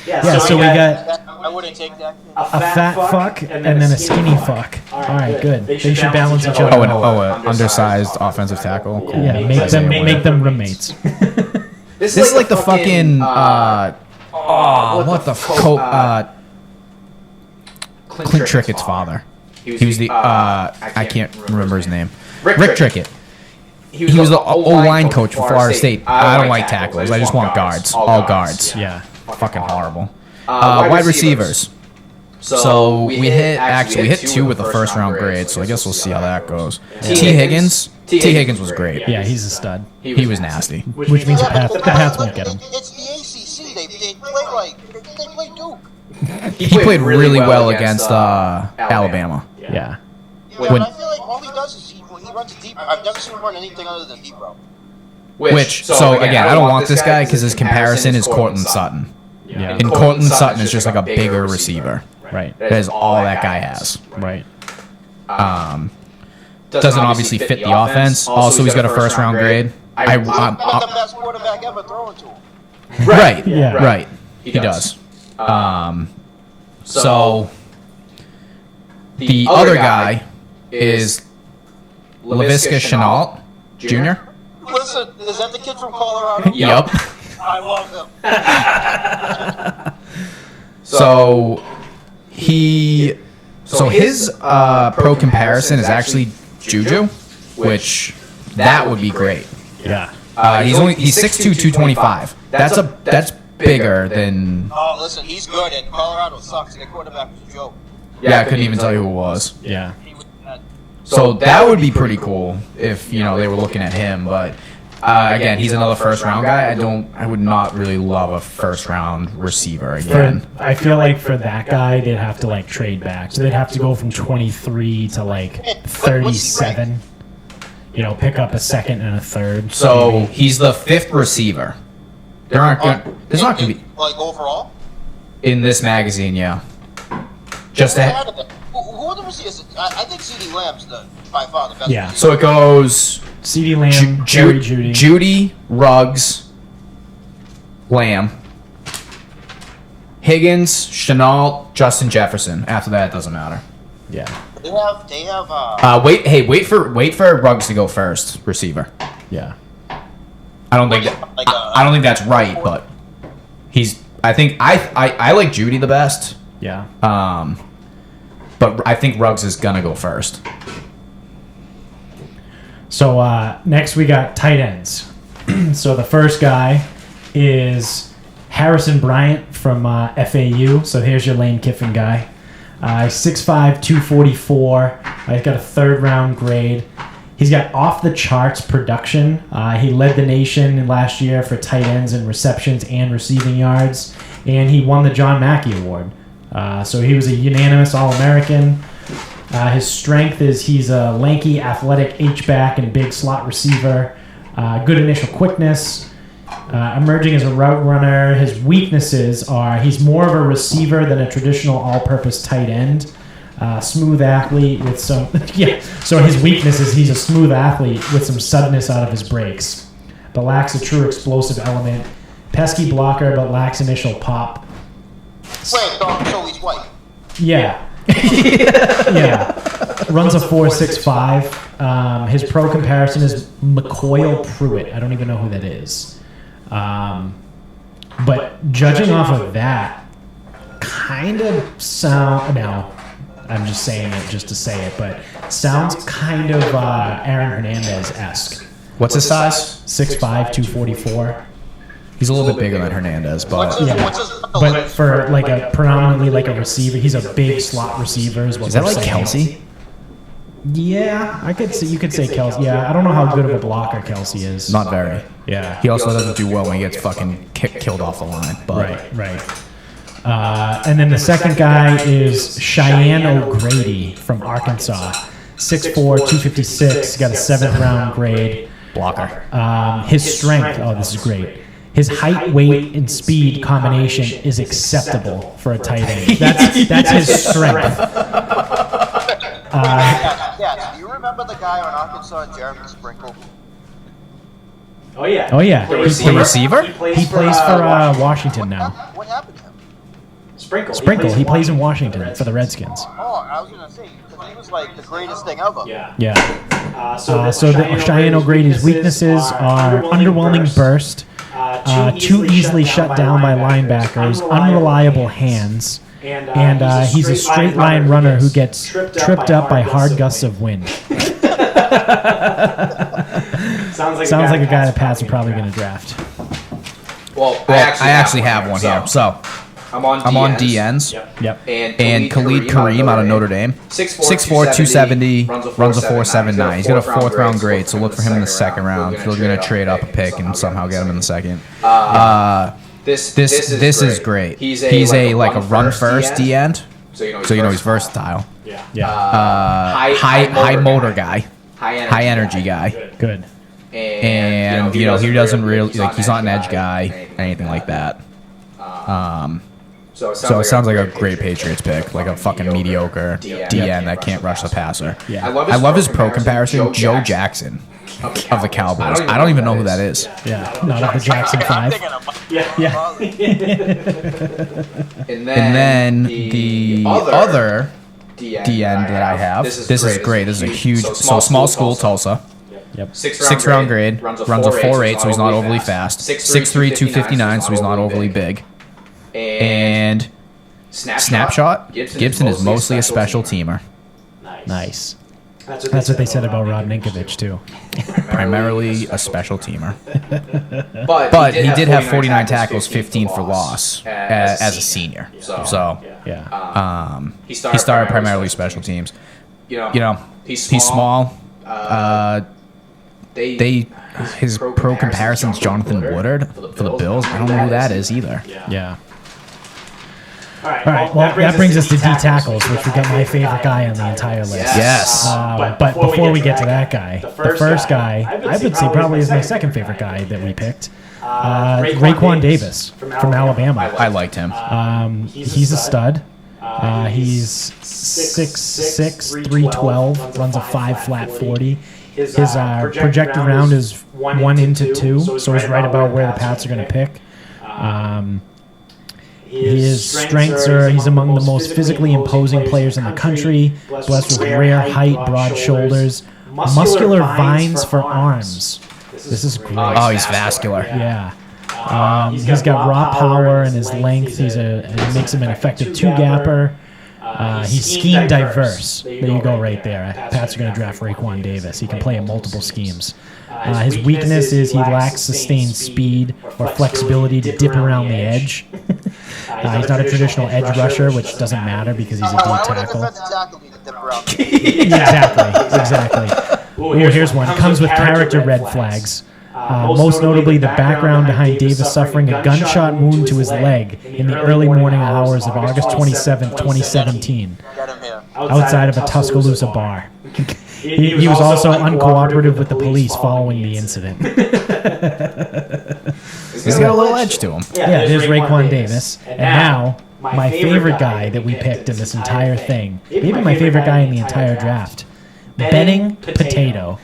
Yeah, so we got I wouldn't take that. a fat fuck and then a skinny fuck. All right, good. They should balance each other. An undersized offensive tackle. Cool. Yeah, make them roommates. This is like the fucking Clint Trickett's father. He was the I can't remember his name. Rick Trickett. He was the O-line coach for Florida State. I don't like tackles. I just want guards. All guards. Yeah. Fucking horrible. Wide receivers. So we hit 2 with the first round grade. So I guess we'll see how that goes. T. Higgins was great. Yeah, he's a stud. He was nasty. Which means the Pats won't get him. It's the ACC. They play they play Duke. He played really well against Alabama. Yeah. Yeah, but I feel like all he does is he runs deep. I've never seen him run anything other than deep route. So again, I don't want this guy because his comparison is Cortland Sutton. Yeah. And Cortland Sutton is just like a bigger receiver. Right. That is all that guy has. Right. Doesn't obviously fit the offense. Also, he's got a first round grade. I'm the best quarterback ever throwing to him. Right. Yeah. Right. He does. So the other guy is LaVisca Chenault Jr. Listen, is that the kid from Colorado? Yep. I love him. So his pro comparison is actually Juju, which that would be great. Yeah. He's 6'2", 225. That's bigger than. Oh, listen, he's good. And Colorado sucks. Their quarterback was a joke. Yeah, I couldn't even tell you who it was. Yeah. He was bad. So that would be pretty cool if they were looking at him. But again, he's another first round guy. I would not really love a first round receiver again. I feel like for that guy, they'd have to like trade back. So they'd have to go from 23 to like 37. Pick up a second and a third. So he's the 5th receiver. There's not going to be like overall in this magazine, yeah. Who are the receivers? I think CeeDee Lamb's by far the best. Yeah. receiver. So it goes CeeDee Lamb, Jerry Jeudy. Judy, Ruggs, Lamb, Higgins, Chenault, Justin Jefferson. After that, it doesn't matter. Yeah. They have. Wait for Ruggs to go first, receiver. Yeah. I don't think that's right, but I think I like Judy the best. Yeah. But I think Ruggs is gonna go first. So next we got tight ends. So the first guy is Harrison Bryant from FAU. So here's your Lane Kiffin guy. 6'5", 244. He's got a 3rd round grade. He's got off the charts production. He led the nation last year for tight ends in receptions and receiving yards, and he won the John Mackey Award. So he was a unanimous All-American. His strength is he's a lanky, athletic H-back and big slot receiver. Good initial quickness. Emerging as a route runner. His weaknesses are he's more of a receiver than a traditional all-purpose tight end. Smooth athlete with some... yeah, so his weakness is he's a smooth athlete with some suddenness out of his breaks, but lacks a true explosive element. Pesky blocker, but lacks initial pop. Wait, so he's white. Yeah. Yeah. Runs a 4.65. His pro comparison is McCoyle Pruitt. I don't even know who that is. But judging off of that, kind of sound... No, I'm just saying it just to say it, but sounds kind of Aaron Hernandez-esque. What's his size? 6'5", 244. He's a little bit bigger than Hernandez, but But for like a predominantly like a receiver, he's a big slot receiver. Is that like Kelsey? Yeah, I could say you could say Kelsey. Yeah, I don't know how good of a blocker Kelsey is. Not very. Yeah. He also doesn't do well when he gets fucking killed off the line. But Right. And then the second guy is Cheyenne O'Grady from Arkansas. 6'4", 256. Got a 7th round grade. blocker. His strength. Oh, this is great. His height, weight, and speed combination is acceptable for a tight end. That's his strength. Yeah. Do you remember the guy on Arkansas, Jeremy Sprinkle? Oh yeah. The receiver? He plays for Washington now. What happened to him? Sprinkle. He plays in Washington for the Redskins. Oh, I was gonna say because he was like the greatest thing ever. Yeah. So the Cheyenne O'Grady's weaknesses are underwhelming burst, too easily shut down by linebackers, unreliable hands, and he's a straight line runner who gets tripped up by hard gusts of wind. Sounds like a guy that Pats are probably going to draft. Well, I actually have one here. So I'm on DNs. Yep. And Khalid Kareem out of Notre Dame. 6'4", 270, runs a 4.79. He's got a 4th round grade, so look for him in the 2nd round. If you're going to trade up a pick and somehow get him in the 2nd. This is great. He's a run first D end, so he's versatile. High motor guy, high energy guy. Good. And he doesn't really he's not an edge guy, anything like that. So it sounds like a great Patriots pick, like a fucking mediocre DN that can't rush the passer. Yeah. I love his pro comparison, Joe Jackson of the Cowboys. I don't even know who that is. Yeah, not of the Jackson 5. Yeah. And then the other DN that I have, this is great. This is a huge, small school, Tulsa. Yep. 6th round grade, runs a 4.8, so he's not overly fast. 6'3", 259, so he's not overly big. And snapshot, Gibson is mostly a special teamer. Nice. That's what they said about Rob Ninkovich, too. Primarily a special teamer. But he did have 49 tackles, 15 for loss as a senior. So Yeah. he started primarily special teams. You know, he's small. His pro comparison's Jonathan Woodard for the Bills. I don't know who that is either. Yeah. All right. Well, that brings us to D tackles, which we got my favorite guy on the entire list. Yes. But before we get to that guy, the first guy, I would say probably is my second favorite guy that we picked. Raekwon Davis from Alabama. I liked him. He's a stud. He's 6'6", 312, runs a 5 flat 40. His projected round is 1 into 2, so he's right about where the Pats are going to pick. His strengths are he's among the most physically imposing players in the country, blessed with rare height, broad shoulders, muscular vines for arms. This is great. Oh, he's vascular. Yeah. He's got raw power and his length. It makes him an effective two-gapper. He's scheme diverse. There you go right there. Pats are going to draft Raekwon Davis. He can play in multiple schemes. His weakness is he lacks sustained speed or flexibility to dip around the edge. He's not a traditional edge rusher, which doesn't matter because he's a D tackle. Exactly. Ooh, here's one. Comes with character red flags. Most notably, the background behind Davis suffering a gunshot wound to his leg in the early morning hours of August 27, 2017, outside of a Tuscaloosa bar. He was also uncooperative with the police following the incident. He's got a little edge to him. Yeah, there's Raekwon Davis. And now, my favorite guy that we picked in this entire thing, maybe my favorite guy in the entire draft, Benning Potato.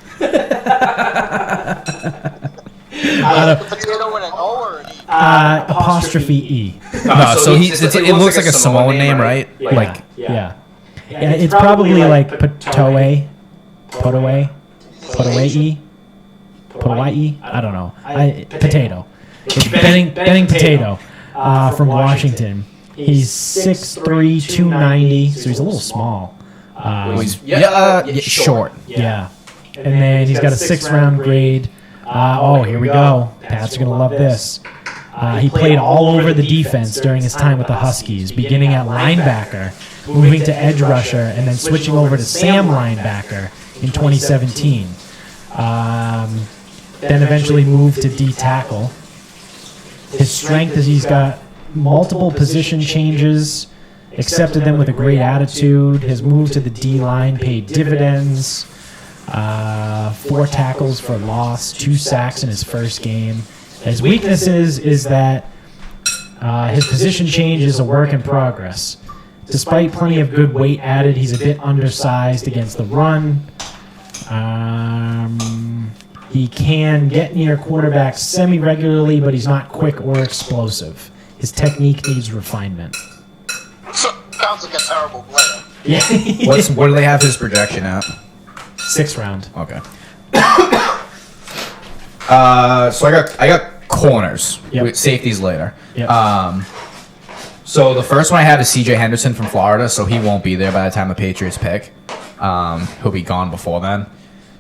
Potato with an O or an E? Apostrophe E. No, so it looks like a Samoan name, right? Yeah. It's probably like Potawai. Potawai. I don't know. Potato. It's Benning Potato from Washington. He's 6'3", 290, so he's a little small. Short. Yeah. And then he's got a 6th-round grade. Here we go. Pats are going to love this. He played all over the defense during his time with the Huskies, beginning at linebacker, moving to edge rusher, and then switching over to Sam linebacker in 2017. Then eventually moved to D tackle. His strength is he's got multiple position changes, accepted them with a great attitude. His move to the D line paid dividends. 4 tackles for loss, 2 sacks in his first game. His weaknesses is that his position change is a work in progress. Despite plenty of good weight added, he's a bit undersized against the run. He can get near quarterbacks semi-regularly, but he's not quick or explosive. His technique needs refinement. Sounds like a terrible player. Yeah. What do they have his projection at? 6th round. Okay. So I got corners. Yep. With safeties later. Yep. So the first one I have is C.J. Henderson from Florida, so he won't be there by the time the Patriots pick. He'll be gone before then.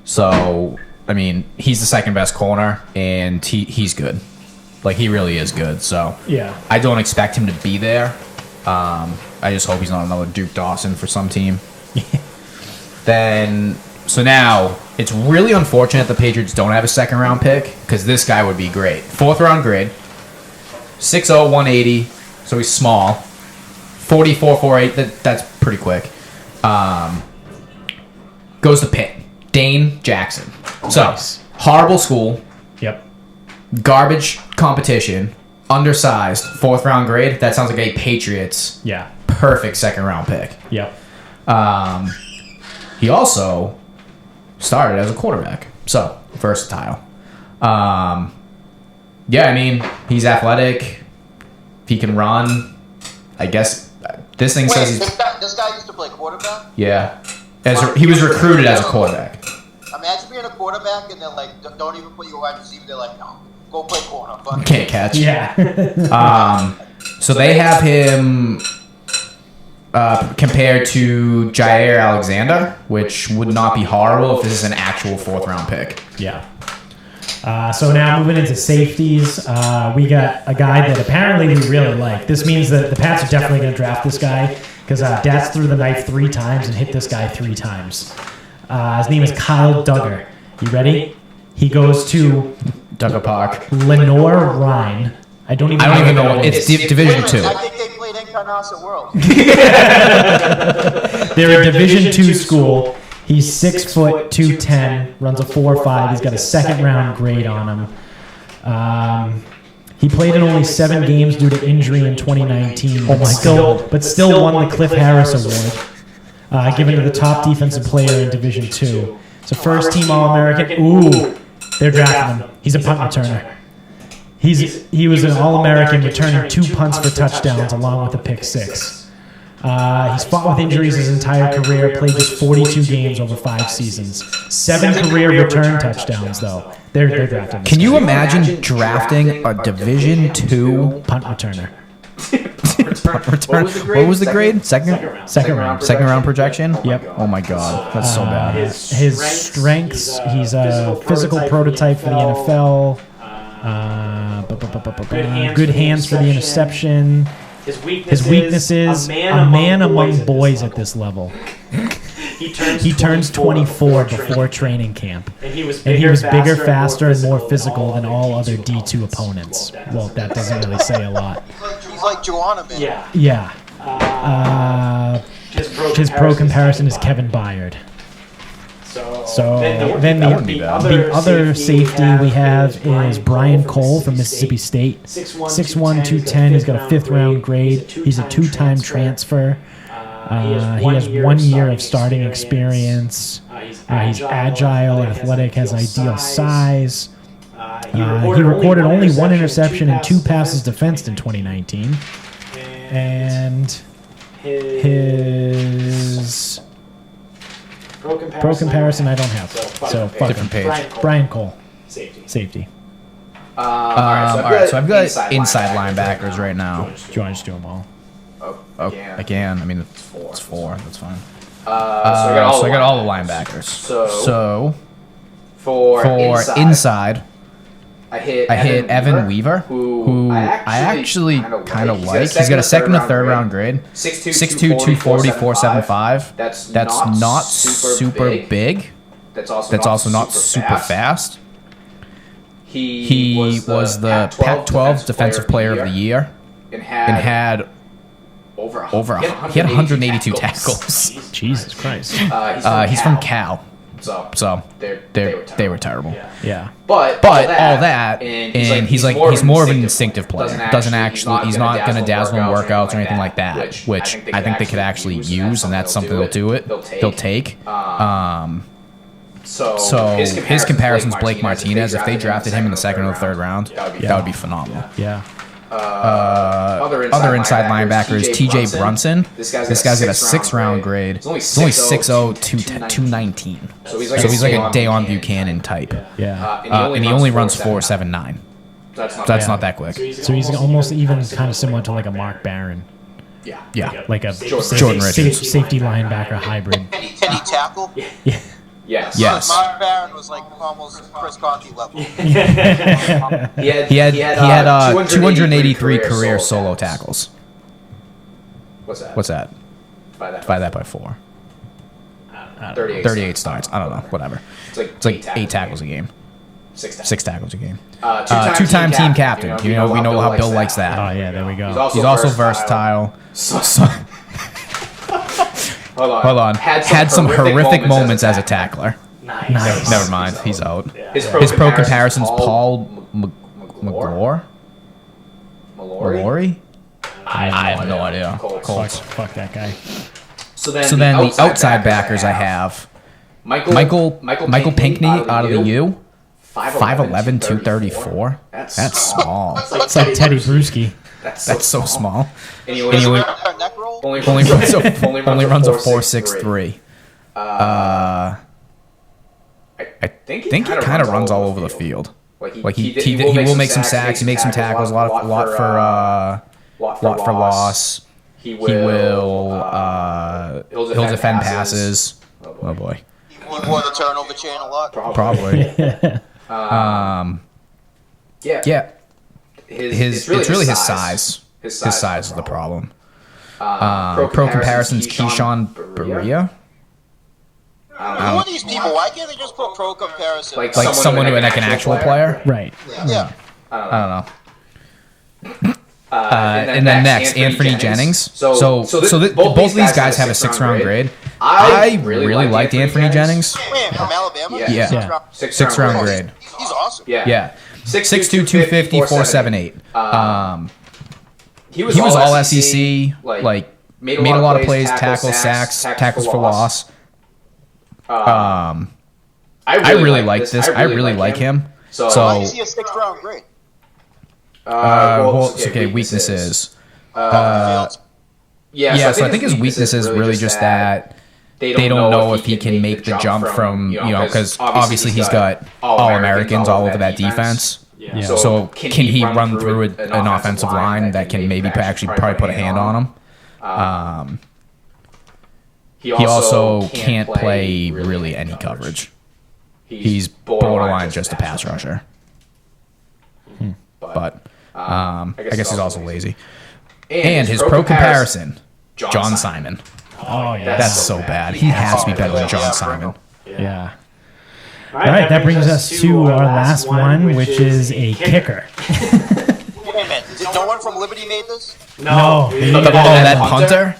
So, I mean, he's the second best corner, and he's good. Like, he really is good. So Yeah. I don't expect him to be there. I just hope he's not another Duke Dawson for some team. So now, it's really unfortunate the Patriots don't have a 2nd round pick, because this guy would be great. 4th round grade, 6'0", 180, so he's small. 44, 48, that's pretty quick. Goes to Pitt. Dane Jackson. So, Nice. horrible school, Yep. garbage competition, undersized, 4th round grade. That sounds like a Patriots Yeah. perfect 2nd round pick. Yep. He also started as a quarterback, so versatile. I mean, he's athletic. He can run. I guess this thing says he's... This guy used to play quarterback? Yeah. He was recruited as a quarterback. Imagine being a quarterback and they're like, don't even put you wide receiver. They're like, no, go play corner. Fuck. Can't catch. Yeah. So they have him... compared to Jair Alexander, which would not be horrible if this is an actual 4th-round pick. Yeah. So now moving into safeties, we got a guy that apparently we really like. This means that the Pats are definitely going to draft this guy because Dats threw the knife 3 times and hit this guy 3 times. His name is Kyle Duggar. You ready? He goes to Duggar Park. Lenore Rhine. I don't even know. It's Division 2. I think they played Incarnate World. They're a Division 2 school. He's 6 foot 210, runs a 4.5. He's got a 2nd-round grade on him. He played in only 7 games due to injury in 2019. But still won the Cliff Harris Award, given to the top defensive player in Division 2. It's a first-team All-American. Ooh, they're drafting him. He's a punt returner. He was an All-American, returning 2 punts for touchdowns along with a pick 6. He's fought with injuries his entire career, played just 42 games over 5 seasons. 7 career return touchdowns, though. They're drafting. Can you imagine drafting a Division 2 punt returner? punt return? What was the grade? Second round. Second round projection? Yep. Oh my God, that's so bad. His strengths, he's a physical prototype for the NFL. Good hands for the interception. His weaknesses, a man among boys at this level. He turns 24 before training camp. And he was bigger, faster, and more physical than all other D2 opponents. Well, that doesn't really say a lot. He's like Joanna, man. Yeah. His pro comparison is Kevin Byard. So then the other safety we have is Brian Cole from Mississippi State. 6'1", 210. He's got a 5th-round grade. He's a 2-time transfer. He has 1 year of starting experience. He's agile, athletic, has ideal size. He recorded only 1 interception and 2 passes defensed in 2019. And his pro comparison I don't have. So Different page. Brian Cole. Safety. All right, so I've got inside linebackers right now. Do you want to just do them all? I can. I mean, it's 4. That's fine. So I got all the linebackers. So for inside, I hit Evan Weaver, who I actually kind of like. He's got a 2nd and 3rd round grade. 6'2", 240, 4.75. That's not super big. That's also not super fast. He was the Pac-12 Defensive Player of the Year and had he had 182 tackles. Jesus Christ. He's from Cal. So they were terrible. Yeah. But all that, and he's more of an instinctive player. He's not going to dazzle in workouts or anything like that, which I think they could actually use, and that's something they'll take. So his comparison's Blake Martinez. If they drafted him in the 2nd or the 3rd round, that would be phenomenal. Yeah. Other inside linebacker is T.J. Brunson. This guy's got a 6th-round grade. He's only 6'0", 219. So he's like a Dayon Buchanan type. Yeah. And he only runs 4.79. That's not that quick. So he's almost even kind of similar to like a Mark Barron. Yeah. Like a Jordan Richards. Safety linebacker hybrid. Can he tackle? Yeah. Yes. Mark Barron was like almost Chris Conti level. He had 283 career solo tackles. What's that? Divide that by 4. 38 starts. I don't know. Whatever. It's like 8 tackles a game. 6 tackles a game. 2-time team captain. We know how Bill likes that. Oh yeah, there we go. He's also versatile. Hold on. Had some horrific moments as a tackler. Nice. Never mind. He's out. His pro comparison's Paul McGlure? Mallory? I have no idea. Colts. Fuck that guy. So then the outside backers I have Michael Pinkney out of the U. 5'11", 234. That's small. It's like Teddy Bruschi. That's so small. Anyway, Only runs a 4.63. I think he kind of runs all over the field. Like he will make some sacks. He makes some tackles. A lot for loss. He'll defend passes. Oh boy. He wore the turnover chain a lot. Probably. Yeah. It's really his size. His size is the problem. Pro comparisons, Keyshawn Berea. Who are these people? Why can't they just put pro comparison? Like someone who like an actual player? Right. Yeah. I don't know. And then next, Anthony Jennings. So both of these guys have a 6th-round grade. I really liked Anthony Jennings. Wait, from Alabama? Yeah. 6th-round grade. He's awesome. Yeah. 6'2", 250, 4.78. He was all SEC. Like made a lot of plays, tackles, sacks, tackles for loss. I really like this. I really like him. So why is he a 6th-round grade? Okay, weaknesses. So I think his weakness is really just that they don't know if he can make the jump from, because obviously he's got All-Americans all over that defense. Yeah. So can he run through an offensive line that can maybe probably put a hand on him? He also can't play really any coverage. He's borderline just a pass rusher. But I guess he's also lazy. And his pro comparison, John Simon. Oh, yeah. That's so bad. He has to be better than John Simon. Yeah. All right, that brings us to our last one, which is a kicker. Wait a minute. Did no one from Liberty made this? No. That punter?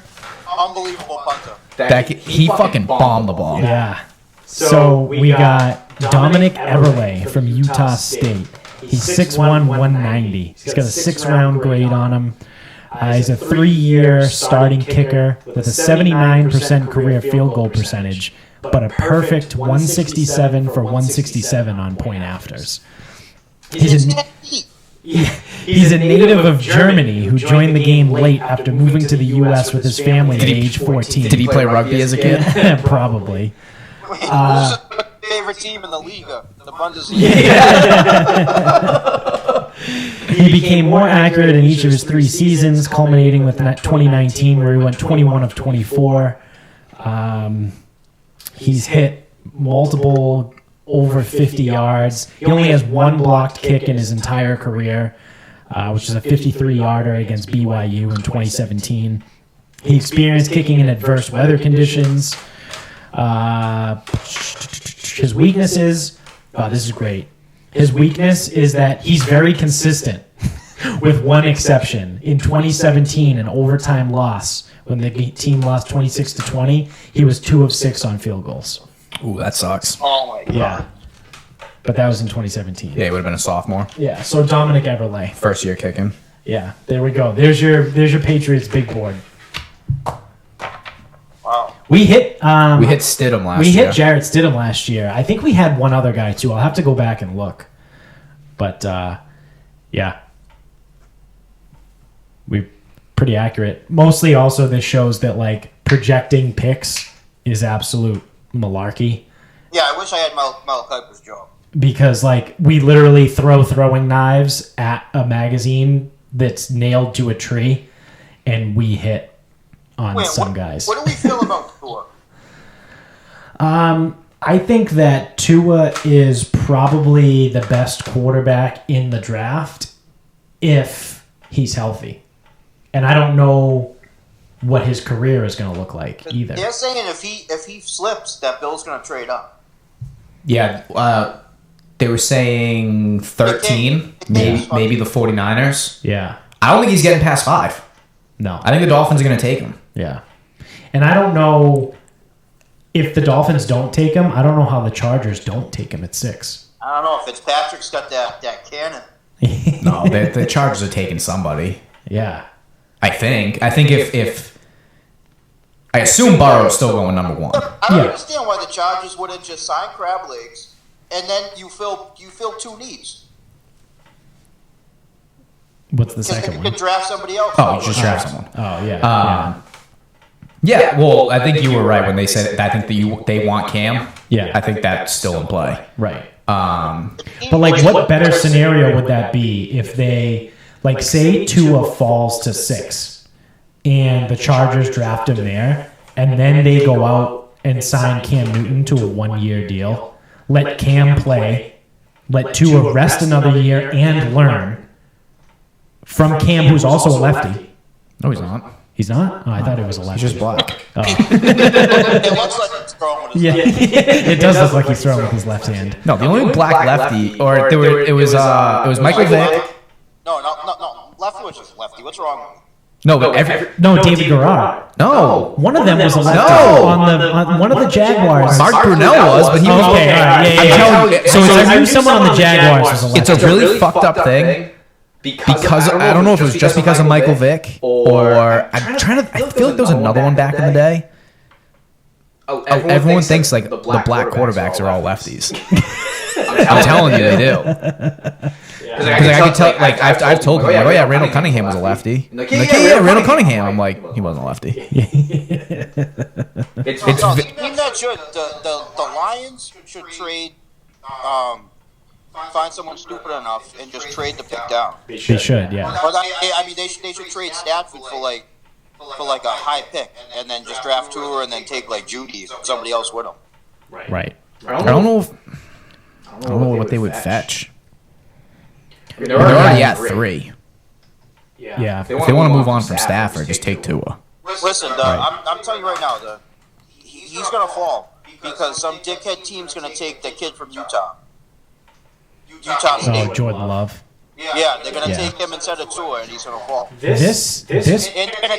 Unbelievable punter. He fucking bombed the ball. Yeah. So we got Dominic Everlay from Utah State. He's 6'1", 190. He's got a 6th-round grade on him. He's a 3-year starting kicker with a 79% career field goal percentage, but a perfect 167 for 167 on point afters. He's a native of Germany who joined the game late after moving to the U.S. with his family at age 14. Did he play rugby as a kid? Probably. Wait, who's the favorite team in the league? The Bundesliga. He became more accurate in each of his 3 seasons, culminating with 2019 where he went 21 of 24. He's hit multiple over 50 yards. He only has 1 blocked kick in his entire career, which is a 53-yarder against BYU in 2017. He experienced kicking in adverse weather conditions. His weaknesses, this is great. His weakness is that he's very consistent, with one exception. In 2017, an overtime loss, when the team lost 26-20, he was 2 of 6 on field goals. Ooh, that sucks. Oh my god. Yeah. But that was in 2017. Yeah, he would have been a sophomore. Yeah, so Dominic Everlay. First year kicking. Yeah, there we go. There's your Patriots big board. Wow. We hit Stidham last year. We hit Jarrett Stidham last year. I think we had one other guy too. I'll have to go back and look. But yeah. We're pretty accurate. Mostly also this shows that like projecting picks is absolute malarkey. Yeah, I wish I had Mel Kiper's job. Because like we literally throw throwing knives at a magazine that's nailed to a tree and we hit on some guys. What do we feel about Tua? I think that Tua is probably the best quarterback in the draft if he's healthy. And I don't know what his career is going to look like either. They're saying if he slips, that Bill's going to trade up. Yeah, they were saying 13, maybe the 49ers. Yeah. I don't think he's getting past 5. No. I think the Dolphins are going to take him. Yeah. And I don't know if the Dolphins don't take him, I don't know how the Chargers don't take him at 6. I don't know if Fitzpatrick's got that cannon. No, the Chargers are taking somebody. Yeah. I think if I assume Burrow's still going number 1. I don't understand why the Chargers wouldn't just sign crab legs and then you fill 2 needs. What's the Because second then you one? can draft somebody else. Oh, just draft someone. Oh, yeah. Yeah, well, I think you were right when they said I think they want Cam. Yeah. I think that's still in play. Right. But like, what better scenario would that be if they, like, say Tua falls to 6, and the Chargers draft him there, and then they go out and sign Cam Newton to a 1-year deal, let Cam play, let Tua rest another year and learn from Cam, who's also a lefty. No, he's not. He's not? Oh, I thought it was a lefty. He's just black. Oh. It looks like he's throwing with his Yeah, left. it does look like he's throwing with his left hand. No, the only black lefty, or it was Michael Vick. No. Lefty was just lefty. What's wrong with him? No, but No, David Garrard. no. One of them was a lefty. No. On one of the Jaguars. Mark Brunell was, but he was Okay, all right, yeah. I'm telling you, So I knew someone on the Jaguars was a lefty. it's a really fucked up thing. Because I don't know if it was just because of Michael Vick or I'm trying to. I feel like there was another one back in the day. Everyone thinks like the black quarterbacks are all lefties. I'm telling you, they do. Because I could tell, like I've told them, like, oh yeah, Randall Cunningham was a lefty. Like, yeah, Randall Cunningham. I'm like, he wasn't a lefty. The team that should the Lions should trade. Find someone stupid enough and just trade the pick down. They should, yeah. But I mean, they should trade Stafford for like a high pick, and then just draft Tua, and then take like Judy, somebody else with him. Right. I don't know what they would fetch. I mean, they're already at 3. Yeah. If they want to move on from Stafford, just take Tua. Listen, I'm telling you right now, he's gonna fall because some dickhead team's gonna take the kid from Utah State. Oh, Jordan Love. Yeah, they're gonna take him instead of Tua, and he's gonna fall. This And they're gonna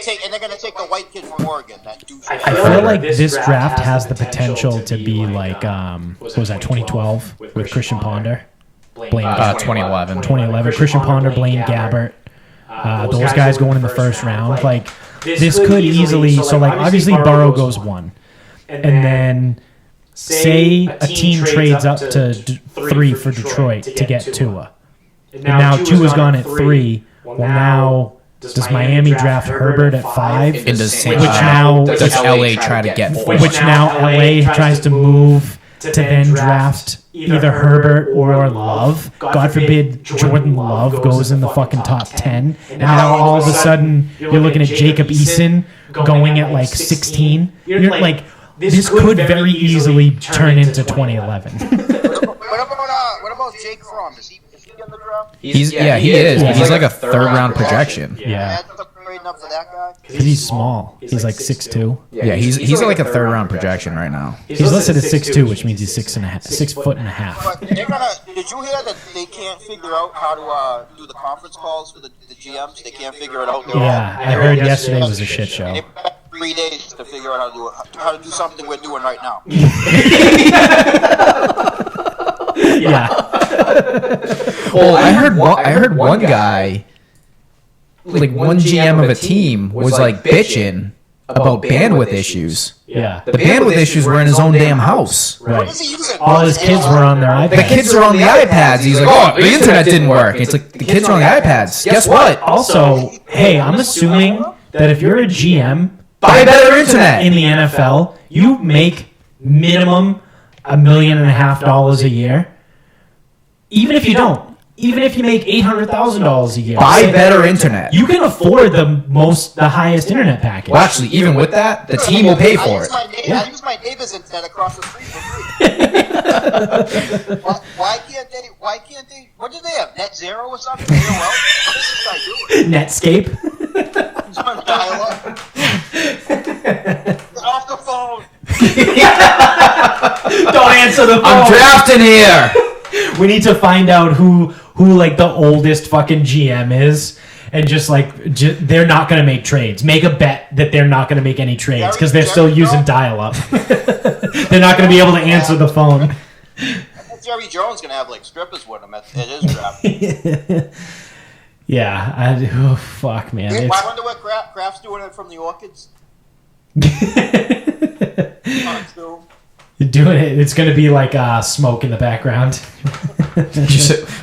take the white kid from Oregon. That douche. I feel like this draft has the potential to be like what was that 2012 with Christian Ponder? Blaine 2011. 2011. Christian Ponder, Blaine Gabbert. Those guys going in the first round. Like this could easily. So like obviously Burrow goes 1, and then say a team trades up to 3 for Detroit to get Tua. And now Tua's gone at 3. Well, now does Miami draft Herbert at 5? And does LA try to get 4? Which now LA tries to move to then draft either Herbert or Love. God forbid Jordan Love goes in the fucking top 10. And now all of a sudden you're looking at Jacob Eason going at like 16. You're like, this could very easily turn into 2011. What about Jake Fromm? Is he in the draft? He is, but he's like a 3rd round projection. Yeah. Trading up for that guy? Because he's small. He's like 6'2". Yeah, he's like a 3rd round projection right now. He's listed at 6'2", which means he's 6 foot and a half. But did you hear that they can't figure out how to do the conference calls for the GMs? They can't figure it out. Yeah, I heard yesterday was a shit show. They have 3 days to figure out how to do something we're doing right now. Yeah. Well, I heard one guy, like one GM of a team, was like bitching about bandwidth issues. Yeah. The bandwidth issues were in his own damn house. What Right. is he using? All his kids were on their iPads. The kids are on the iPads. He's like, oh, the internet didn't work. It's like the kids are on the iPads. Guess what? Also, hey, I'm assuming that if you're a GM Buy better internet. in the NFL, you make minimum $1.5 million a year. Even if you don't, even if you make $800,000 a year, Buy better internet. you can afford the highest internet package. Well, actually, even with that, the team will pay for it. I use my neighbor's internet across the street for free. Why can't they? What do they have? Net zero or something? AOL? What is this guy doing? Netscape. He's on dial-up. Off the phone. Don't answer the phone. I'm drafting here. We need to find out who like the oldest fucking GM is, and just like they're not gonna make trades. Make a bet that they're not gonna make any trades because they're still using dial-up. They're not gonna be able to answer the phone. Jerry Jones gonna have like strippers with him at his draft. Yeah, oh fuck, man. I wonder what Kraft's doing it from the Orchids. Doing it, it's gonna be like smoke in the background.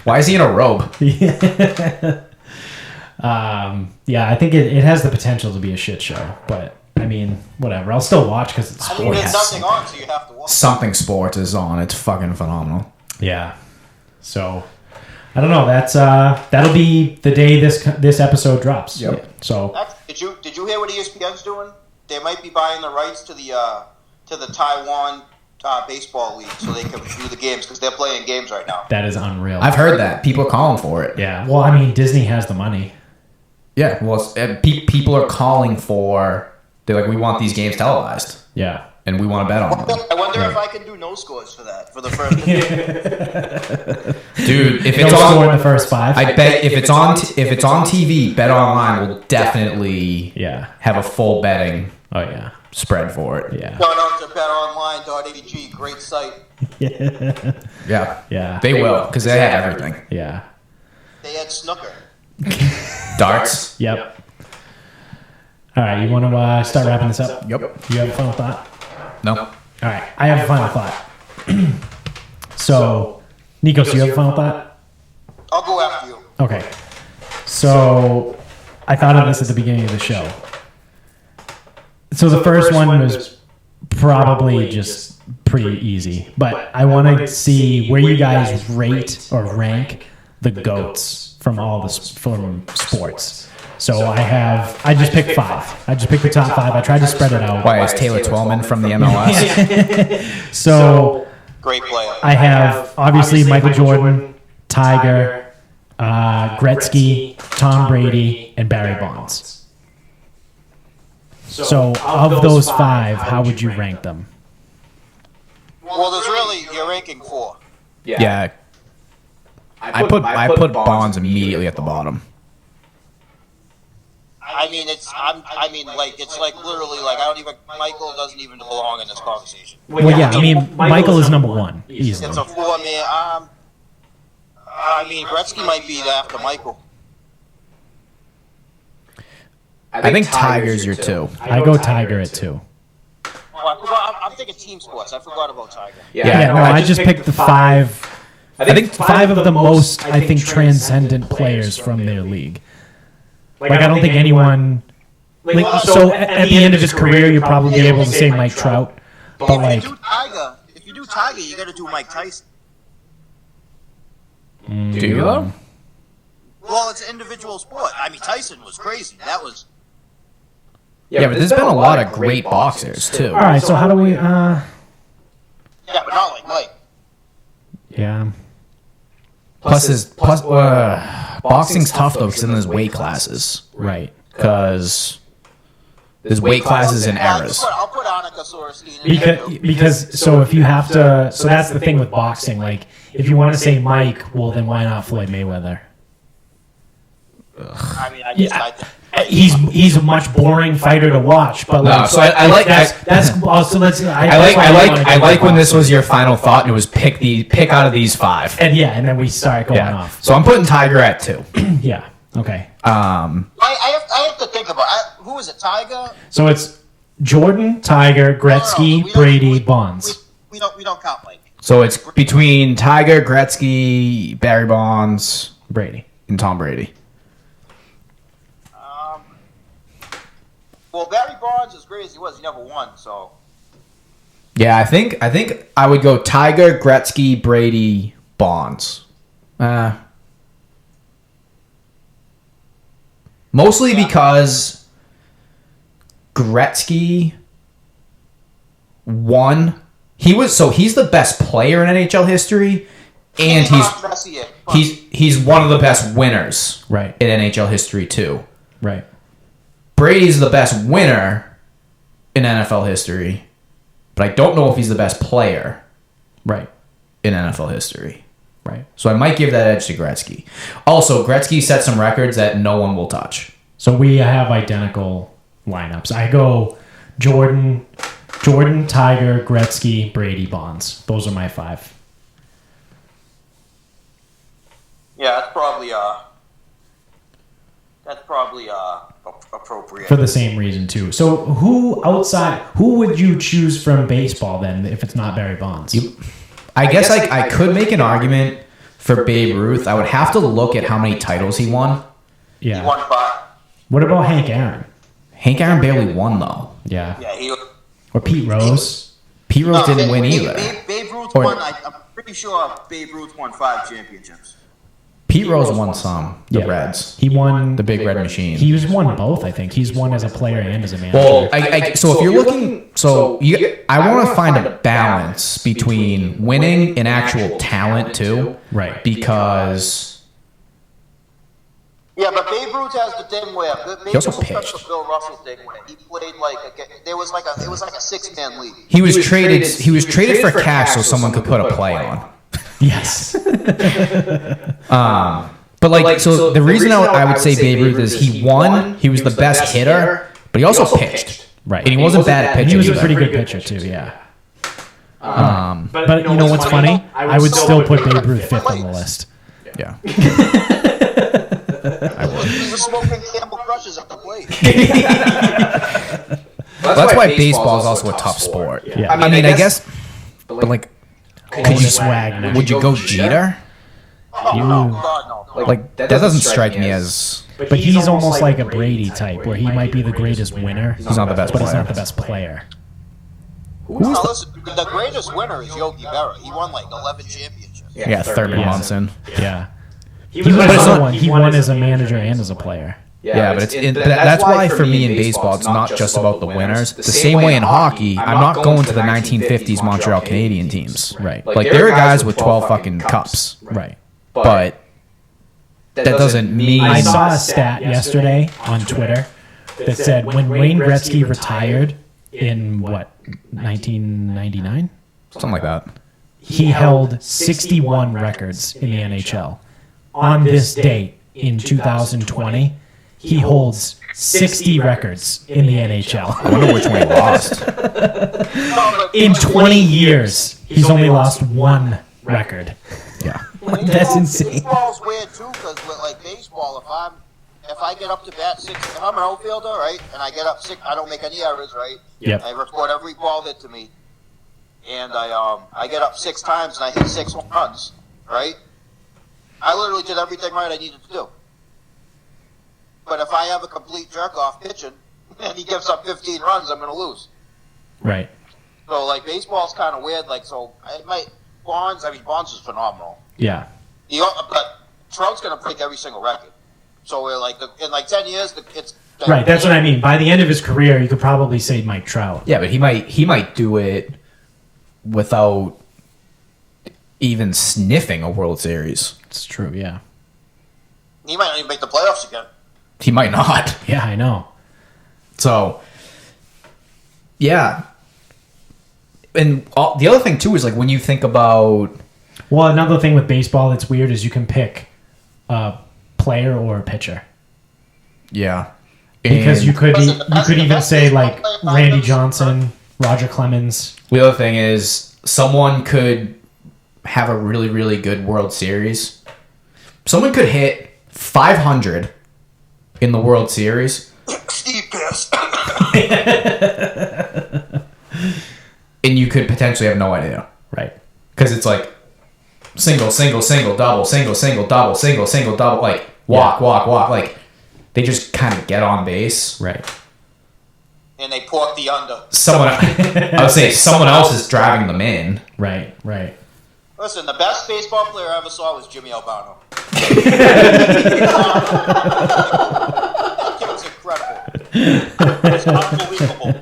Why is he in a robe? Yeah, I think it has the potential to be a shit show, but I mean, whatever. I'll still watch because it's I mean, sports. there's nothing on, so you have to watch. Something sports is on. It's fucking phenomenal. Yeah. So, I don't know. That's that'll be the day this episode drops. Yep. So Did you hear what ESPN's doing? They might be buying the rights to the Taiwan baseball league so they can view the games because they're playing games right now. that is unreal. I've heard that. People are calling for it. Yeah. Well, I mean, Disney has the money. Yeah. Well, people are calling for. They're like, we want these games televised, Yeah. and we want to bet on them. I wonder if I can do no scores for that for the first. Dude, if No it's score on, in the first 5. I bet if it's on TV, Bet Online will definitely have a full betting Oh yeah. spread for it. Yeah. Shout out to betonline.ag, great site. Yeah. Yeah. They will because they have everything. Yeah. They had snooker. Darts. Yep. All right. You want to start wrapping this up? Yep. You have a final thought? No. All right. I have a final thought. So, Nikos, you have a final thought? I'll go after you. Okay. So, I thought of this at the beginning of the show. So the first one was probably just pretty easy, but I want to see where you guys rate or rank the GOATs from from sports. So I just picked 5. I just picked the top 5. I tried to spread it out. Why is Taylor Twellman from the MLS? So Great player. I have obviously Michael Jordan, Tiger, Gretzky, Tom Brady, and Barry Bonds. So, of those 5, how would you rank them? Well, there's really you're ranking 4. Yeah. I put Bonds immediately at the bottom. I mean, it's like literally like Michael doesn't even belong in this conversation. Well, yeah, I mean, Michael is number 1, easily. It's a 4 man. I mean, Gretzky might be after Michael. I think Tiger's your 2. I go Tiger at 2. Well, I'm thinking team sports. I forgot about Tiger. Yeah, no, I just picked the 5. I think 5 of the most, I think, transcendent players from their league. Like, I don't think anyone... so, at the end of his career, you'll probably be able to say Mike Trout. But, like... If you do Tiger, you got to do Mike Tyson. Do you though? Well, it's an individual sport. I mean, Tyson was crazy. That was... Yeah, but there's been a lot of great boxers, too. All right, so how do we... Yeah, but not like Mike. Yeah. Plus, boxing's tough, though, because then there's weight classes. Right. Because there's weight classes and eras. I'll put Annika Sorestein in there. Because so if you have to... So that's the thing with boxing. Like, if you want to say Mike, well, then why not Floyd Mayweather? I mean, I think... He's a much boring fighter to watch, but like, so I like that's also let's. I like when this was your final thought and it was pick out of these 5. And and then we start going off. So I'm putting Tiger at 2. Yeah. Okay. I have to think about who is it? Tiger. So it's Jordan, Tiger, Gretzky, Brady, Bonds. We don't count Mike. So it's between Tiger, Gretzky, Barry Bonds, Brady, and Tom Brady. Well, Barry Bonds, as great as he was, he never won. So. Yeah, I think I would go Tiger, Gretzky, Brady, Bonds. Mostly because Gretzky won. He's the best player in NHL history, and he's one of the best winners in NHL history too. Right. Brady's the best winner in NFL history, but I don't know if he's the best player in NFL history. Right. So I might give that edge to Gretzky. Also, Gretzky set some records that no one will touch. So we have identical lineups. I go Jordan, Tiger, Gretzky, Brady, Bonds. Those are my 5. Yeah, that's probably appropriate for the same reason too. So who would you choose from baseball then if it's not Barry Bonds? I guess I could make an argument for Babe Ruth. I would have to look at how many titles he won. Yeah. He won 5. What about Hank Aaron? Hank Aaron barely won though. Yeah. Yeah, or Pete Rose. Pete Rose didn't win either. Babe Ruth won. I'm pretty sure Babe Ruth won 5 championships. Pete Rose won some. The Reds. He won the Big Red Machine. He's won both, I think. He's won as a player and as a manager. Well, so if you're looking, I want to find a balance between winning and actual talent too, right? Because but Babe Ruth has the thing where he also pitched. The Bill Russell thing where he played it was like a 6-man league. He was traded for cash so someone could put a play on. Yes. But so the reason I would say Babe Ruth is he won. He was the best hitter, but he also pitched. Right. And he wasn't bad at pitching. He was a pretty good pitcher too. Yeah. But you know what's funny? I would still put Babe Ruth 5th on the list. Yeah. He was smoking Campbell Crushes at the plate. That's why baseball is also a tough sport. Yeah. I mean, I guess, but like, could you swag now? would you go Jeter? God, no. Like that doesn't strike me as. But he's almost like a Brady type, where he might be the greatest winner. He's not the best but player. he's not the best player. Listen, the greatest winner is Yogi Berra. He won like 11 championships. Yeah, Thurman Munson. Yeah. He was another one. He won as a manager and as a player. Yeah, but that's why for me in baseball, it's not just about the winners. The same way in hockey, I'm not going to the 1950s Montreal Canadian teams. Right. Like there are guys with 12 fucking cups. Right. But that doesn't mean. I saw a stat yesterday on Twitter that said when Wayne Gretzky retired in 1999, something like that. He held 61 records in the NHL. On this date in 2020, he holds 60 records in the NHL. I wonder which one he lost. In 20 years, he's only lost one record. Yeah. That's insane. Baseball's weird too, because like baseball, if I get up to bat 6, if I'm an outfielder, right, and I get up 6, I don't make any errors, right? Yep. I record every ball hit to me, and I get up 6 times and I hit 6 home runs, right? I literally did everything right I needed to do. But if I have a complete jerk off pitching and he gives up 15 runs, I'm going to lose. Right. So like baseball's kind of weird. Like Bonds is phenomenal. Yeah. But Trout's going to break every single record. So we're like in 10 years, it's right. That's what I mean. By the end of his career, you could probably say Mike Trout. Yeah, but he might do it without even sniffing a World Series. It's true. Yeah. He might not even make the playoffs again. He might not. Yeah, I know. So, yeah. And the other thing too is like when you think about. Well, another thing with baseball that's weird is you can pick a player or a pitcher. Yeah. Because you could even say like Randy Johnson, Roger Clemens. The other thing is someone could have a really, really good World Series. Someone could hit 500 in the World Series. Steve Pierce. And you could potentially have no idea. Right. Because it's like single, double, single, double, like walk. Like they just kind of get on base. Right. And they pork the under. I would say someone else is driving them in. Right. Listen, the best baseball player I ever saw was Jimmy Albano. That kid was incredible. It's unbelievable.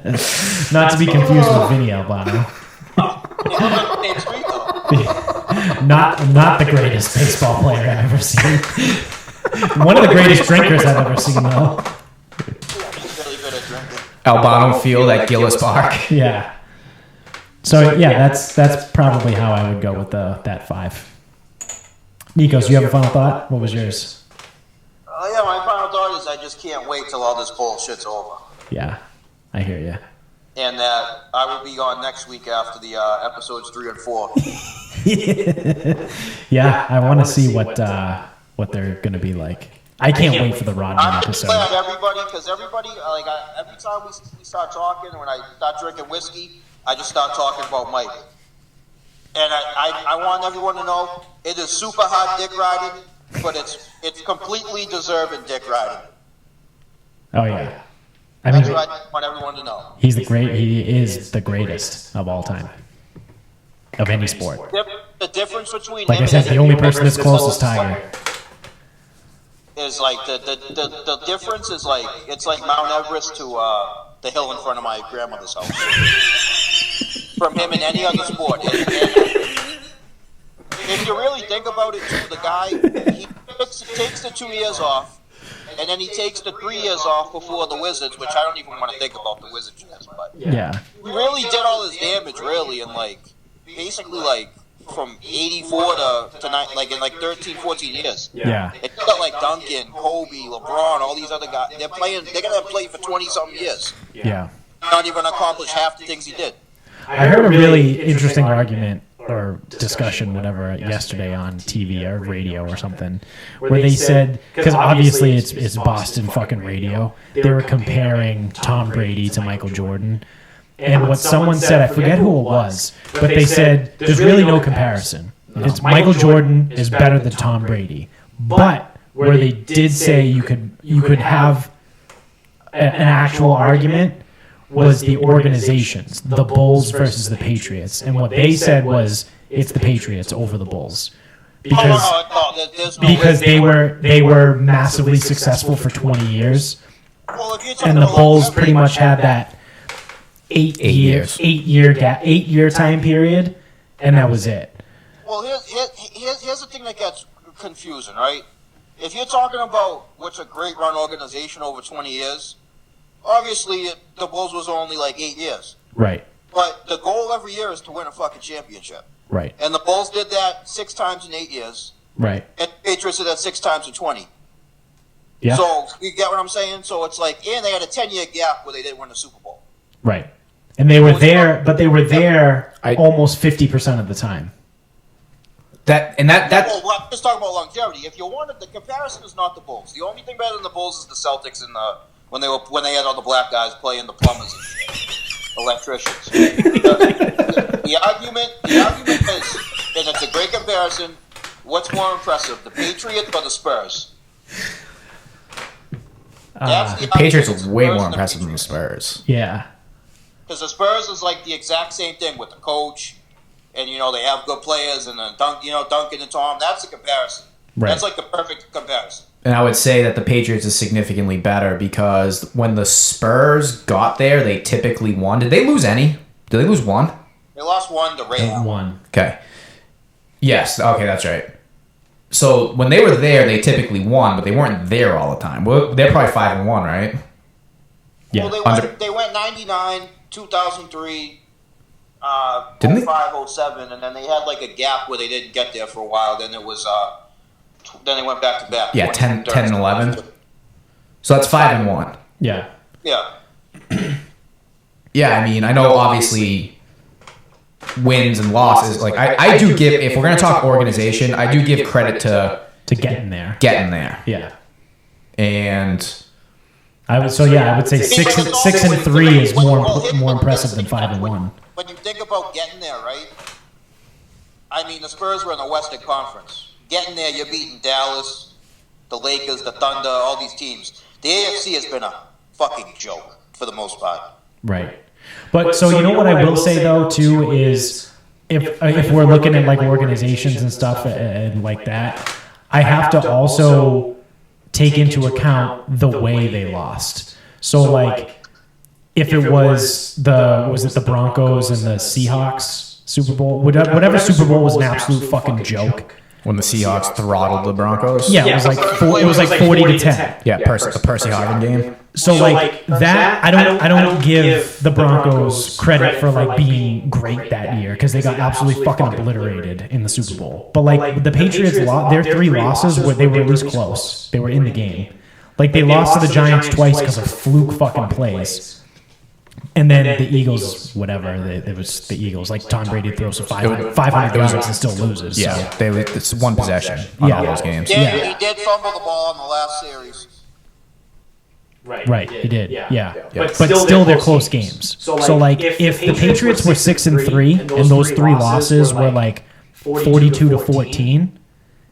Not to be confused with Vinny Albano. They live on the same street, though. Not the greatest baseball player I've ever seen. One of the greatest drinkers I've ever seen, though. He's really good at drinking. Albano Field at Gillis Park. Yeah. So yeah, that's probably how I would go with that 5. Nikos, do you have a final thought? What was yours? Yeah, my final thought is I just can't wait till all this bullshit's over. Yeah, I hear you. And that I will be on next week after the episodes 3 and 4. Yeah, I want to see what they're going to be like. I can't wait for the Rodman I'm episode. glad everybody, because everybody, every time we start talking, when I start drinking whiskey, I just start talking about Mike. And I want everyone to know it is super hot dick riding, but it's completely deserving dick riding. Oh yeah, That's what I want everyone to know. He is the greatest of all time, of any sport. The difference between Like him I said, and the only person that's close is Tiger. is like the difference is like it's like Mount Everest to the hill in front of my grandmother's house. From him in any other sport. And if you really think about it, too, the guy he takes the 2 years off, and then he takes the 3 years off before the Wizards, which I don't even want to think about the Wizards yet. But Yeah. he really did all his damage, really, in like basically like from 84 to like in like 13, 14 years. Yeah. It's got like Duncan, Kobe, LeBron, all these other guys. They're gonna play for 20-something years. Yeah. Not even accomplish half the things he did. I heard a really interesting argument or discussion, whatever, yesterday on TV or radio or something, where they said, because obviously it's Boston fucking radio, they were comparing Tom Brady to Michael Jordan. And what someone said, I forget who it was, but they said there's really no comparison. It's Michael Jordan is better than Tom Brady. But where they did say you could have an actual argument was the organizations, the Bulls versus the Patriots. And what they said was it's the Patriots over the Bulls. Because they were massively successful for 20 years. And the Bulls pretty much had that 8 year time period, and that was it. Well, here's the thing that gets confusing, right? If you're talking about what's a great run organization over 20 years, obviously the Bulls was only like 8 years. Right. But the goal every year is to win a fucking championship. Right. And the Bulls did that 6 times in 8 years. Right. And the Patriots did that 6 times in 20. Yeah. So you get what I'm saying? So it's like, and they had a 10-year gap where they didn't win the Super Bowl. Right. And they were there, but they were there almost 50% of the time. Well, I'm just talking about longevity. If you wanted, the comparison is not the Bulls. The only thing better than the Bulls is the Celtics and when they had all the black guys playing the plumbers and shit, electricians. The argument is, and it's a great comparison. What's more impressive, the Patriots or the Spurs? The Patriots are way more impressive than the Spurs. Yeah. Because the Spurs is like the exact same thing with the coach, and they have good players, and then Duncan and Tom. That's the comparison. Right. That's like the perfect comparison. And I would say that the Patriots is significantly better because when the Spurs got there, they typically won. Did they lose any? Did they lose one? They lost one to Ray. One. Okay. Yes. Okay, that's right. So when they were there, they typically won, but they weren't there all the time. Well, they're probably 5-1, right? Yeah. Well, they went 99, 2003, Didn't they? 05, 07, and then they had like a gap where they didn't get there for a while. Then it was, then they went back to back. Yeah, 10 and 11. So that's 5-1. Yeah. Yeah. Yeah, I mean, I know obviously wins and losses. Like I do give, if we're gonna talk organization, I do give credit to getting there. Yeah. And I would say 6-3 is more impressive than 5-1. When you think about getting there, right? I mean, the Spurs were in the Western Conference. Getting there, you're beating Dallas, the Lakers, the Thunder, all these teams. The AFC has been a fucking joke for the most part. Right. But so you know what I will say though too is if we're looking at like organizations and stuff and like that, I have to also take into account the way they lost. So like if it was the Broncos and the Seahawks Super Bowl, whatever Super Bowl was an absolute fucking joke. when the Seahawks throttled the Broncos. Yeah, it was like 40-10. Yeah, the Percy Harvin game. So like that, I don't give the Broncos credit for like being great that year because they got absolutely fucking obliterated in the Super Bowl. But like the Patriots, their 3 losses they were at least close. They were in the game. Like they lost to the Giants twice because of fluke fucking plays. And then the Eagles, whatever, it was the Eagles. Like Tom Brady throws for 500 yards and still loses. Yeah, so. It's one possession on all those games. Yeah, he did fumble the ball in the last series. Right, he did. Yeah. But still they're close games. So like if the Patriots were 6-3 and those 3 losses were like 42-14,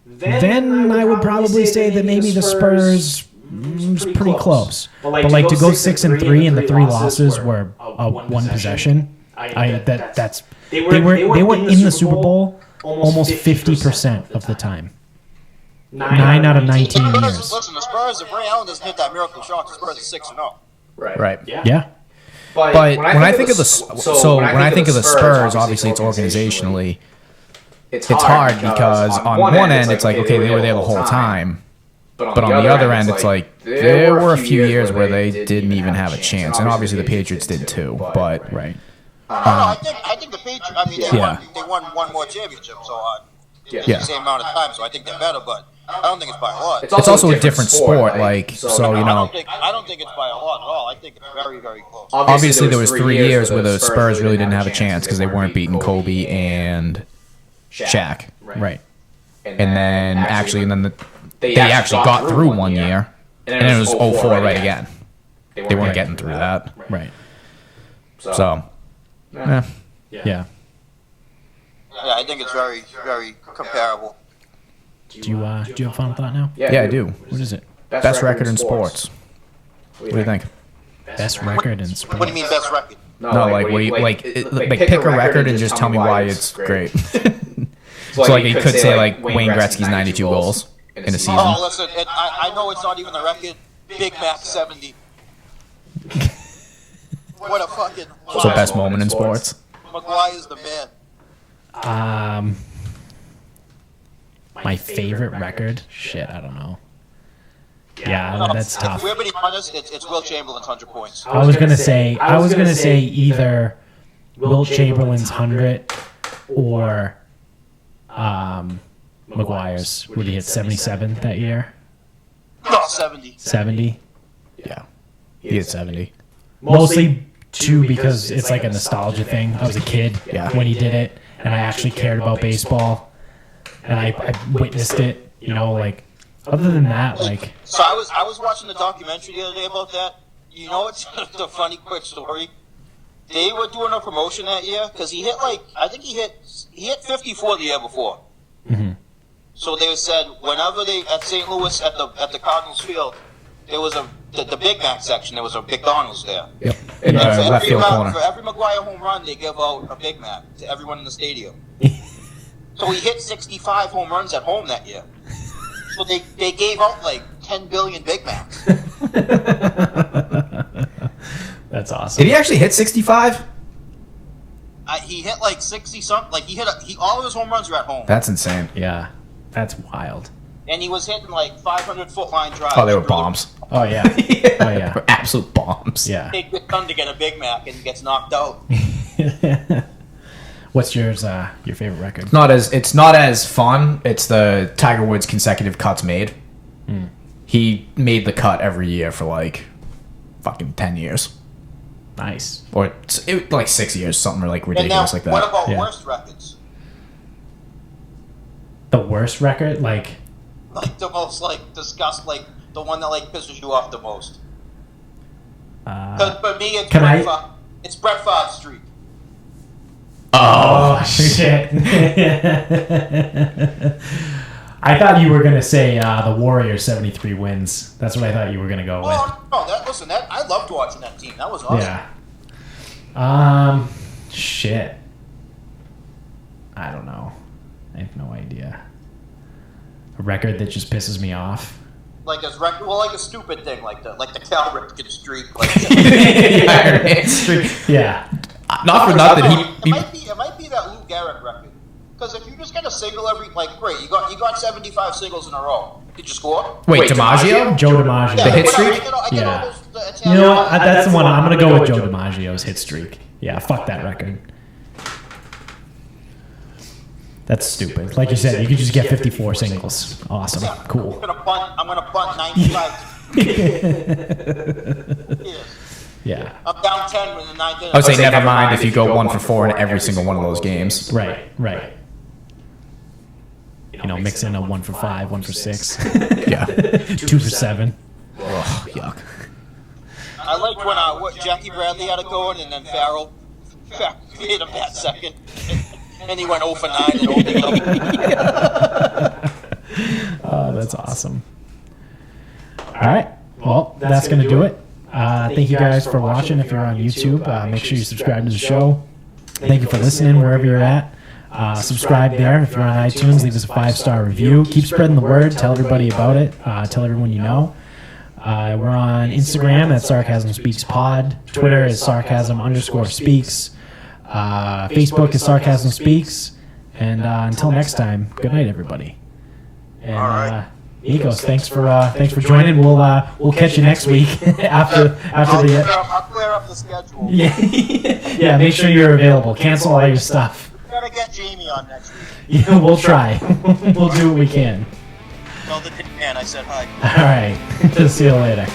then I would probably say that maybe the Spurs was pretty close. But like to go 6-3 and the 3 losses were one possession, they were in the Super Bowl almost 50% of the time. 9 out of 19 years. Listen, the Spurs, if Ray Allen doesn't hit that miracle shot, the Spurs are 6-0. Right. Yeah. But when I think of the Spurs, obviously it's organizationally, it's hard because on one end it's like, okay, they were there the whole time, but on the other end it's like there were a few years where they didn't even have a chance, and obviously the Patriots did too. But Right. I think the Patriots. I mean, they won one more championship, so in the same amount of time. So I think they're better, but I don't think it's by a lot. It's also a different sport, like so you know. I don't think it's by a lot at all. I think it's very, very close. Obviously, there was 3 years where the Spurs really didn't have a chance because they weren't beating Kobe and Shaq. Right. And then they actually got through 1 year, and it was 0-4 right again. They weren't getting through that. Right. So, yeah. Yeah. Yeah, I think it's very, very comparable. Do you have a final thought now? Yeah, I do. What is it? Best record in sports. What do you think? Best record in sports. What do you mean best record? No, like what do you like pick a record and just tell me why it's great. So like you could say like Wayne Gretzky's 92 goals in a season. Oh, listen, I know it's not even the record. Big Mac 70. What a fucking. So best moment in sports. McGuire's the man. My favorite record? Shit, I don't know. Yeah, that's tough. If we're being honest, it's Will Chamberlain's 100 points. I was gonna say either Wilt Chamberlain's 100 or McGuire's. Would he hit 77 that year? No, 70. 70. Yeah, he hit 70. Mostly too because it's like a nostalgia thing. I was a kid when he did it, and I actually cared about baseball, and I witnessed it. You know, like other than that, like. So I was watching the documentary the other day about that. You know, it's the funny quick story. They were doing a promotion that year because he hit he hit 54 the year before. Mm-hmm. So they said whenever they at St. Louis at the Cardinals field, there was the Big Mac section. There was a McDonald's there. Yep. In the left field corner. For every McGuire home run, they give out a Big Mac to everyone in the stadium. So he hit 65 home runs at home that year. So they gave out like 10 billion Big Macs. That's awesome. Did he actually hit 65? He hit like 60 something. Like all of his home runs were at home. That's insane. Yeah, that's wild. And he was hitting like 500-foot line drives. Oh, they were bombs. Oh yeah. Oh yeah. They were absolute bombs. Yeah. Take good son to get a Big Mac and gets knocked out. What's yours? Your favorite record? It's not as fun. It's the Tiger Woods consecutive cuts made. Mm. He made the cut every year for like fucking 10 years. Nice. Or like 6 years, something like ridiculous like that. What about worst records? The worst record, like the most disgust, the one that pisses you off the most. For me, it's Brett Favre's streak. Oh shit! I thought you were gonna say the Warriors 73 wins. That's what I thought you were gonna go with. Oh, no! I loved watching that team. That was awesome. Yeah. Shit. I don't know. I have no idea. A record that just pisses me off. Like a stupid thing, like the Cal Ripken streak. Yeah. Not for nothing. It might be that Lou Gehrig record. Because if you just get a single every, great, you got 75 singles in a row. Did you score? Wait, DiMaggio? Joe DiMaggio. The hit streak? Yeah. You know what? That's the one. I'm going to go with Joe DiMaggio's hit streak. Yeah, fuck that record. That's stupid. Like you said, you could just get 54 singles. Awesome. Cool. I'm gonna punt 95. Yeah. I'm down 10 in the ninth inning. I would say never mind if you go 1 for 4 in every single one of those games. Right. You know, mix in a 1 for 5, 1 for 6. Yeah. 2 for 7. Oh, yuck. I liked when Jackie Bradley had it going, and then Farrell hit him that second. And he went 0 for 9 and Oh, that's awesome. All right. Well, that's going to do it. Thank you guys for watching. If you're on YouTube, make sure you subscribe to the show. Thank you for listening wherever you're at. Subscribe there if you're on iTunes. Leave us a 5-star review. Keep spreading the word. Tell everybody about it. Tell everyone you know. We're on Instagram at Sarcasm Speaks Pod. Twitter is Sarcasm_Speaks. Facebook is Sarcasm Speaks. And until next time, good night, everybody. And, all right. Nikos, thanks for joining. We'll catch you next week after I'll the. clear up the schedule. Yeah, yeah. Make sure you're available. Cancel all your stuff. Gotta get Jamie on next week. Yeah, we'll try. We'll do what we can. Tell the man I said hi. All right. See you later.